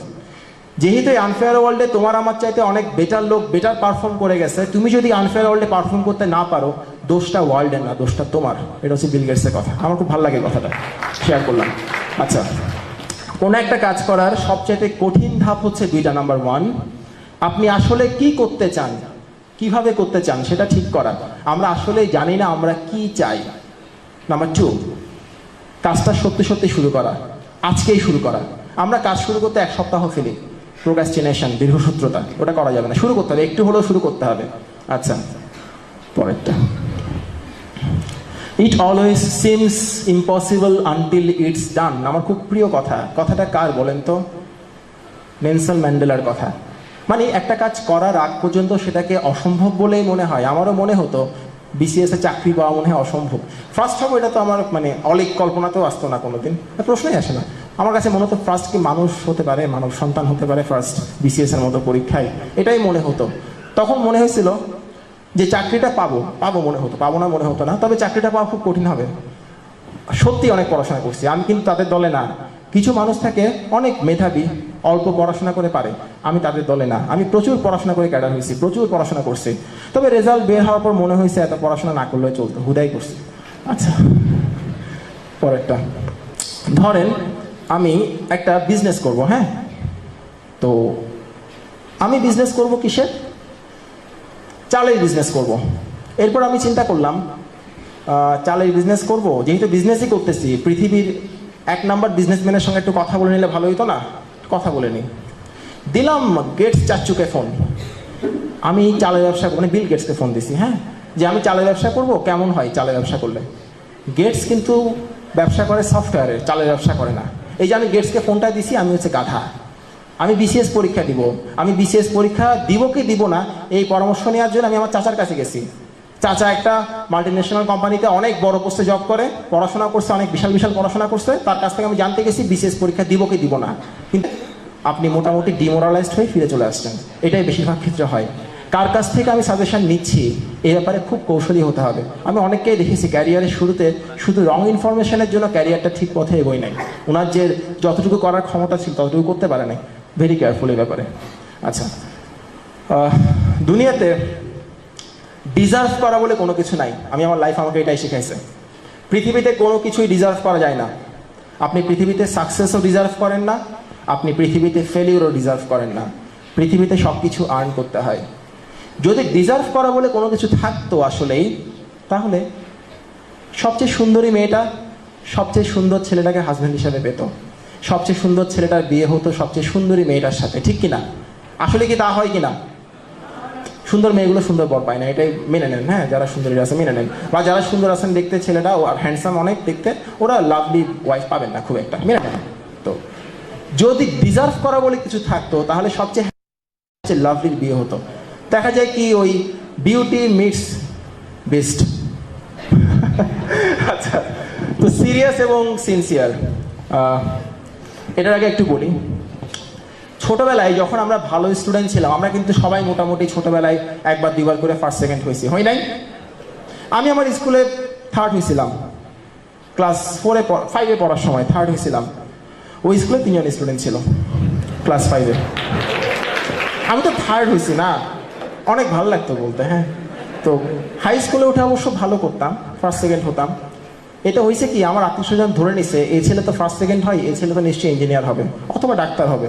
যেহেতু এই আনফেয়ার ওয়ার্ল্ডে তোমার আমার চাইতে অনেক বেটার লোক বেটার পারফর্ম করে গেছে, তুমি যদি আনফেয়ার ওয়ার্ল্ডে পারফর্ম করতে না পারো, দোষটা ওয়ার্ল্ডের না, দোষটা তোমার। এটা হচ্ছে বিল গেটসের কথা, আমার খুব ভালো লাগে কথাটা, শেয়ার করলাম। আচ্ছা, কোনো একটা কাজ করার সবচেয়ে কঠিন ধাপ হচ্ছে দুইটা। নাম্বার 1, আপনি আসলে কি করতে চান, কিভাবে করতে চান সেটা ঠিক করা। আমরা আসলে জানি না আমরা কি চাই। নাম্বার 2, কাজটা সত্যি সত্যি শুরু করা, আজকেই শুরু করা। আমরা কাজ শুরু করতে 1 সপ্তাহ ফেলি, প্রোক্রাস্টিনেশন, দীর্ঘসূত্রতা, ওটা করা যাবে না। শুরু করতে হবে, একটু হলেও শুরু করতে হবে। আচ্ছা, পরেরটা, ইট always seems impossible until it's ডান। আমার খুব প্রিয় কথা। কথাটা কার বলেন তো? নেলসন ম্যান্ডেলার কথা। মানে একটা কাজ করার আগ পর্যন্ত সেটাকে অসম্ভব বলেই মনে হয়। আমারও মনে হতো বিসিএস এ চাকরি পাওয়া মনে হয় অসম্ভব, ফার্স্ট হবো, এটা তো আমার মানে অলিক কল্পনাতেও আসতো না কোনোদিন, প্রশ্নই আসে না। আমার কাছে মনে হতো ফার্স্ট কি মানুষ হতে পারে, মানব সন্তান হতে পারে ফার্স্ট বিসিএস এর মতো পরীক্ষায়, এটাই মনে হতো। তখন মনে হয়েছিল যে চাকরিটা পাবো মনে হতো, পাবো না মনে হতো না, তবে চাকরিটা পাওয়া খুব কঠিন হবে। সত্যি অনেক পড়াশোনা করছি আমি, কিন্তু তাদের দলে না। কিছু মানুষ থাকে অনেক মেধাবী, অল্প পড়াশোনা করে পারে, আমি তাদের দলে না। আমি প্রচুর পড়াশোনা করে ক্যাডার হয়েছি, প্রচুর পড়াশোনা করছি, তবে রেজাল্ট বের হওয়ার পর মনে হয়েছে এত পড়াশোনা না করলে চলতো, হুদাই করছি। আচ্ছা, পরেরটা, ধরেন আমি একটা বিজনেস করব, হ্যাঁ, তো আমি বিজনেস করব কিসের? চালের বিজনেস করব। এরপর আমি চিন্তা করলাম চালের বিজনেস করব, যেহেতু বিজনেসই করতেছি, পৃথিবীর 1 নাম্বার বিজনেসম্যানের সঙ্গে একটু কথা বলে নিলে ভালো হতো না? কথা বলে নিই। দিলাম গেটস চাচুকে ফোন, আমি চালের ব্যবসা, মানে বিল গেটসকে ফোন দিছি, হ্যাঁ, যে আমি চালের ব্যবসা করব, কেমন হয় চালের ব্যবসা করলে? গেটস কিন্তু ব্যবসা করে সফটওয়্যারের, চালের ব্যবসা করে না। এই যে আমি গেটসকে ফোনটা দিছি, আমি হচ্ছে গাধা। আমি বিসিএস পরীক্ষা দিব, আমি বিসিএস পরীক্ষা দিব কি দিব না এই পরামর্শ নেওয়ার জন্য আমি আমার চাচার কাছে গেছি। চাচা একটা মাল্টিন্যাশনাল কোম্পানিতে অনেক বড় পোস্টে জব করে, পড়াশোনা করছে, অনেক বিশাল বিশাল পড়াশোনা করছে। তার কাছ থেকে আমি জানতে গেছি বিসিএস পরীক্ষা দিব কি দিব না। কিন্তু আপনি মোটামুটি ডিমোরালাইজড হয়ে ফিরে চলে আসছেন, এটাই বেশিরভাগ ক্ষেত্রে হয়। কার কাছ থেকে আমি সাজেশন নিচ্ছি এই ব্যাপারে খুব কৌশলী হতে হবে। আমি অনেককেই দেখেছি ক্যারিয়ারের শুরুতে শুধু রং ইনফরমেশনের জন্য ক্যারিয়ারটা ঠিক পথে এগোয় নাই, ওনার যে যতটুকু করার ক্ষমতা ছিল ততটুকু করতে পারে নাই। ভেরি কেয়ারফুল এই ব্যাপারে। আচ্ছা, দুনিয়াতে ডিজার্ভ করা বলে কোনো কিছু নাই। আমি আমার লাইফ আমাকে এটাই শিখাইছে। পৃথিবীতে কোনো কিছুই ডিজার্ভ করা যায় না। আপনি পৃথিবীতে সাকসেসও ডিজার্ভ করেন না, আপনি পৃথিবীতে ফেলিউরও ডিজার্ভ করেন না। পৃথিবীতে সব কিছু আর্ন করতে হয়। যদি ডিজার্ভ করা বলে কোনো কিছু থাকতো আসলেই, তাহলে সবচেয়ে সুন্দরী মেয়েটা সবচেয়ে সুন্দর ছেলেটাকে হাজব্যান্ড হিসাবে পেত, সবচেয়ে সুন্দর ছেলেটার বিয়ে হতো সবচেয়ে সুন্দরী মেয়েটার সাথে, ঠিক কিনা? আসলে কি তা হয় কিনা? সুন্দর মেয়েগুলো সুন্দর বর পায় না, এটাই মেনে নেন। হ্যাঁ, যারা সুন্দরী আছে মেনে নেন, বা যারা সুন্দর আছেন দেখতে, ছেলেটা আর হ্যান্ডসাম অনেক দেখতে, ওরা লাভলি ওয়াইফ পাবেন না খুব একটা, মেনে নেন। তো যদি ডিজার্ভ করা বলে কিছু থাকতো তাহলে সবচেয়ে লাভলির বিয়ে হতো। দেখা যায় কি ওই বিউটি মিটস বেস্ট। আচ্ছা, তো সিরিয়াস এবং সিনসিয়ার, এটার আগে একটু বলি। ছোটবেলায় যখন আমরা ভালো স্টুডেন্ট ছিলাম, আমরা কিন্তু সবাই মোটামুটি ছোটবেলায় 1-2 করে ফার্স্ট সেকেন্ড হয়েছি, হয় নাই? আমি আমার স্কুলে 3rd হয়েছিলাম, ক্লাস 5-এ পড়ার সময় 3rd হয়েছিলাম। ওই স্কুলে 3 জন স্টুডেন্ট ছিল ক্লাস 5-এ। আমি তো 3rd হয়েছি না, অনেক ভালো লাগতো বলতে। হ্যাঁ, তো হাই স্কুলে উঠে অবশ্য ভালো করতাম, ফার্স্ট সেকেন্ড হতাম। এটা হয়েছে কি, আমার আত্মীয়স্বজন ধরে নিছে এই ছেলে তো ফার্স্ট সেকেন্ড হয়, এই ছেলে তো নিশ্চয়ই ইঞ্জিনিয়ার হবে অথবা ডাক্তার হবে।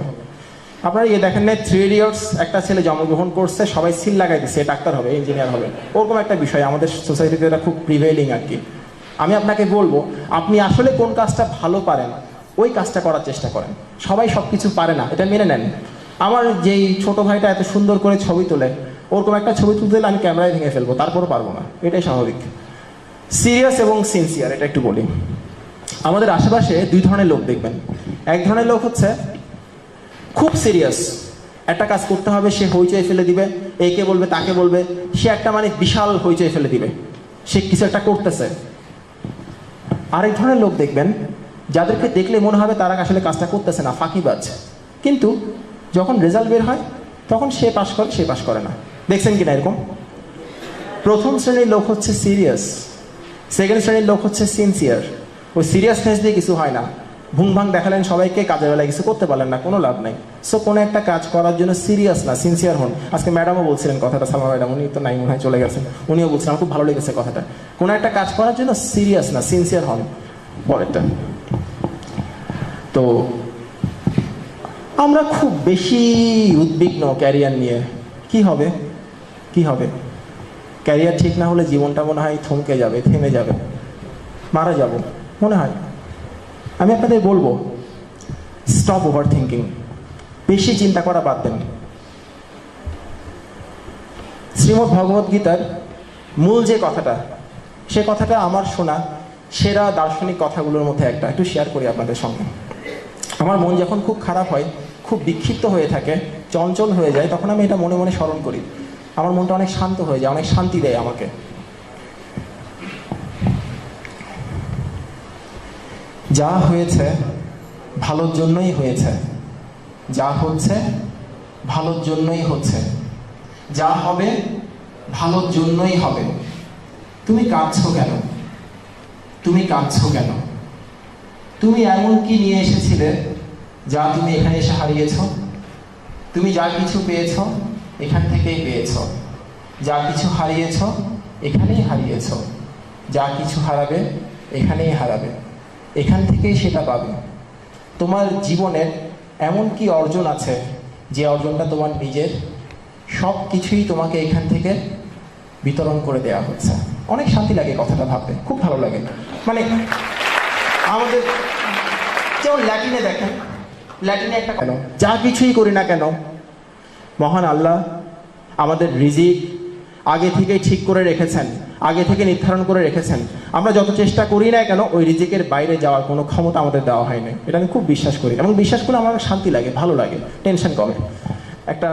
আপনারা দেখেন না 3 Idiots, একটা ছেলে জন্মগ্রহণ করছে, সবাই সিল লাগাই দিচ্ছে ডাক্তার হবে, ইঞ্জিনিয়ার হবে, ওরকম একটা বিষয় আমাদের সোসাইটিতে এটা খুব প্রিভেইলিং আর কি। আমি আপনাকে বলবো, আপনি আসলে কোন কাজটা ভালো পারেন ওই কাজটা করার চেষ্টা করেন। সবাই সব কিছু পারে না, এটা মেনে নেন। আমার যেই ছোট ভাইটা এত সুন্দর করে ছবি তোলে, ওরকম একটা ছবি তুলতে গেলে আমি ক্যামেরায় ভেঙে ফেলবো, তারপরও পারবো না, এটাই স্বাভাবিক। সিরিয়াস এবং সিনসিয়ার, এটা একটু বলি। আমাদের আশেপাশে 2 ধরনের লোক দেখবেন। এক ধরনের লোক হচ্ছে খুব সিরিয়াস, একটা কাজ করতে হবে, সে হইচই ফেলে দিবে, একে বলবে তাকে বলবে, সে একটা মানে বিশাল হইচই ফেলে দিবে, সে কিছু একটা করতেছে। আরেক ধরনের লোক দেখবেন যাদেরকে দেখলে মনে হবে তারা আসলে কাজটা করতেছে না, ফাঁকিবাজ, কিন্তু যখন রেজাল্ট বের হয় তখন সে পাস করে, সে পাস করে না। দেখছেন কিনা এরকম? প্রথম শ্রেণীর লোক হচ্ছে সিরিয়াস, সেকেন্ড শ্রেণীর লোক হচ্ছে সিনসিয়ার। ওই সিরিয়াসনেস দিয়ে কিছু হয় না, ভুংভাং দেখালেন সবাইকে, কাজের বেলায় কিছু করতে পারলেন না, কোনো লাভ নাই। সো কোনো একটা কাজ করার জন্য সিরিয়াস না, সিনসিয়ার হন। আজকে ম্যাডামও বলছিলেন কথাটা, সালমা ম্যাডাম, উনি তো নাই মনে হয় চলে গেছেন, উনিও বলছিলেন, আমার খুব ভালো লেগেছে কথাটা। কোনো একটা কাজ করার জন্য সিরিয়াস না, সিনসিয়ার হন। পরেরটা, তো আমরা খুব বেশি উদ্বিগ্ন ক্যারিয়ার নিয়ে। কি হবে, কি হবে? ক্যারিয়ার ঠিক না হলে জীবনটা মনে হয় থমকে যাবে, থেমে যাবে, মারা যাব মনে হয়। আমি আপনাদের বলবো, স্টপ ওভার থিঙ্কিং, বেশি চিন্তা করা বাদ দেন। শ্রীমদ্ ভগবদ গীতার মূল যে কথাটা, সে কথাটা আমার শোনা সেরা দার্শনিক কথাগুলোর মধ্যে একটা, একটু শেয়ার করি আপনাদের সঙ্গে। আমার মন যখন খুব খারাপ হয়, খুব বিক্ষিপ্ত হয়ে থাকে, চঞ্চল হয়ে যায়, তখন আমি এটা মনে মনে স্মরণ করি। আমার মনটা অনেক শান্ত হয়ে যায়, অনেক শান্তি দেয় আমাকে। যা হয়েছে ভালোর জন্যই হয়েছে, যা হচ্ছে ভালোর জন্যই হচ্ছে, যা হবে ভালোর জন্যই হবে। তুমি কাঁদছো কেন? তুমি কাঁদছো কেন? তুমি এমন কি নিয়ে এসেছিলে যা তুমি এখানে এসে হারিয়েছ? তুমি যা কিছু পেয়েছ এখান থেকেই পেয়েছ, যা কিছু হারিয়েছ এখানেই হারিয়েছ, যা কিছু হারাবে এখানেই হারাবে, এখান থেকেই সেটা পাবে। তোমার জীবনের এমন কি অর্জন আছে যে অর্জনটা তোমার নিজের? সব কিছুই তোমাকে এখান থেকে বিতরণ করে দেওয়া হচ্ছে। অনেক শান্তি লাগে কথাটা ভাবতে, খুব ভালো লাগে। মানে আমাদের যেমন ল্যাটিনে দেখেন, ল্যাটিনে একটা কেন যা কিছুই করি না কেন, মহান আল্লাহ আমাদের রিজিক আগে থেকেই ঠিক করে রেখেছেন, আগে থেকে নির্ধারণ করে রেখেছেন। আমরা যত চেষ্টা করি না কেন, ওই রিজিকের বাইরে যাওয়ার কোনো ক্ষমতা আমাদের দেওয়া হয় না। এটা আমি খুব বিশ্বাস করি, এবং বিশ্বাস করলে আমার শান্তি লাগে, ভালো লাগে, টেনশন কমে। একটা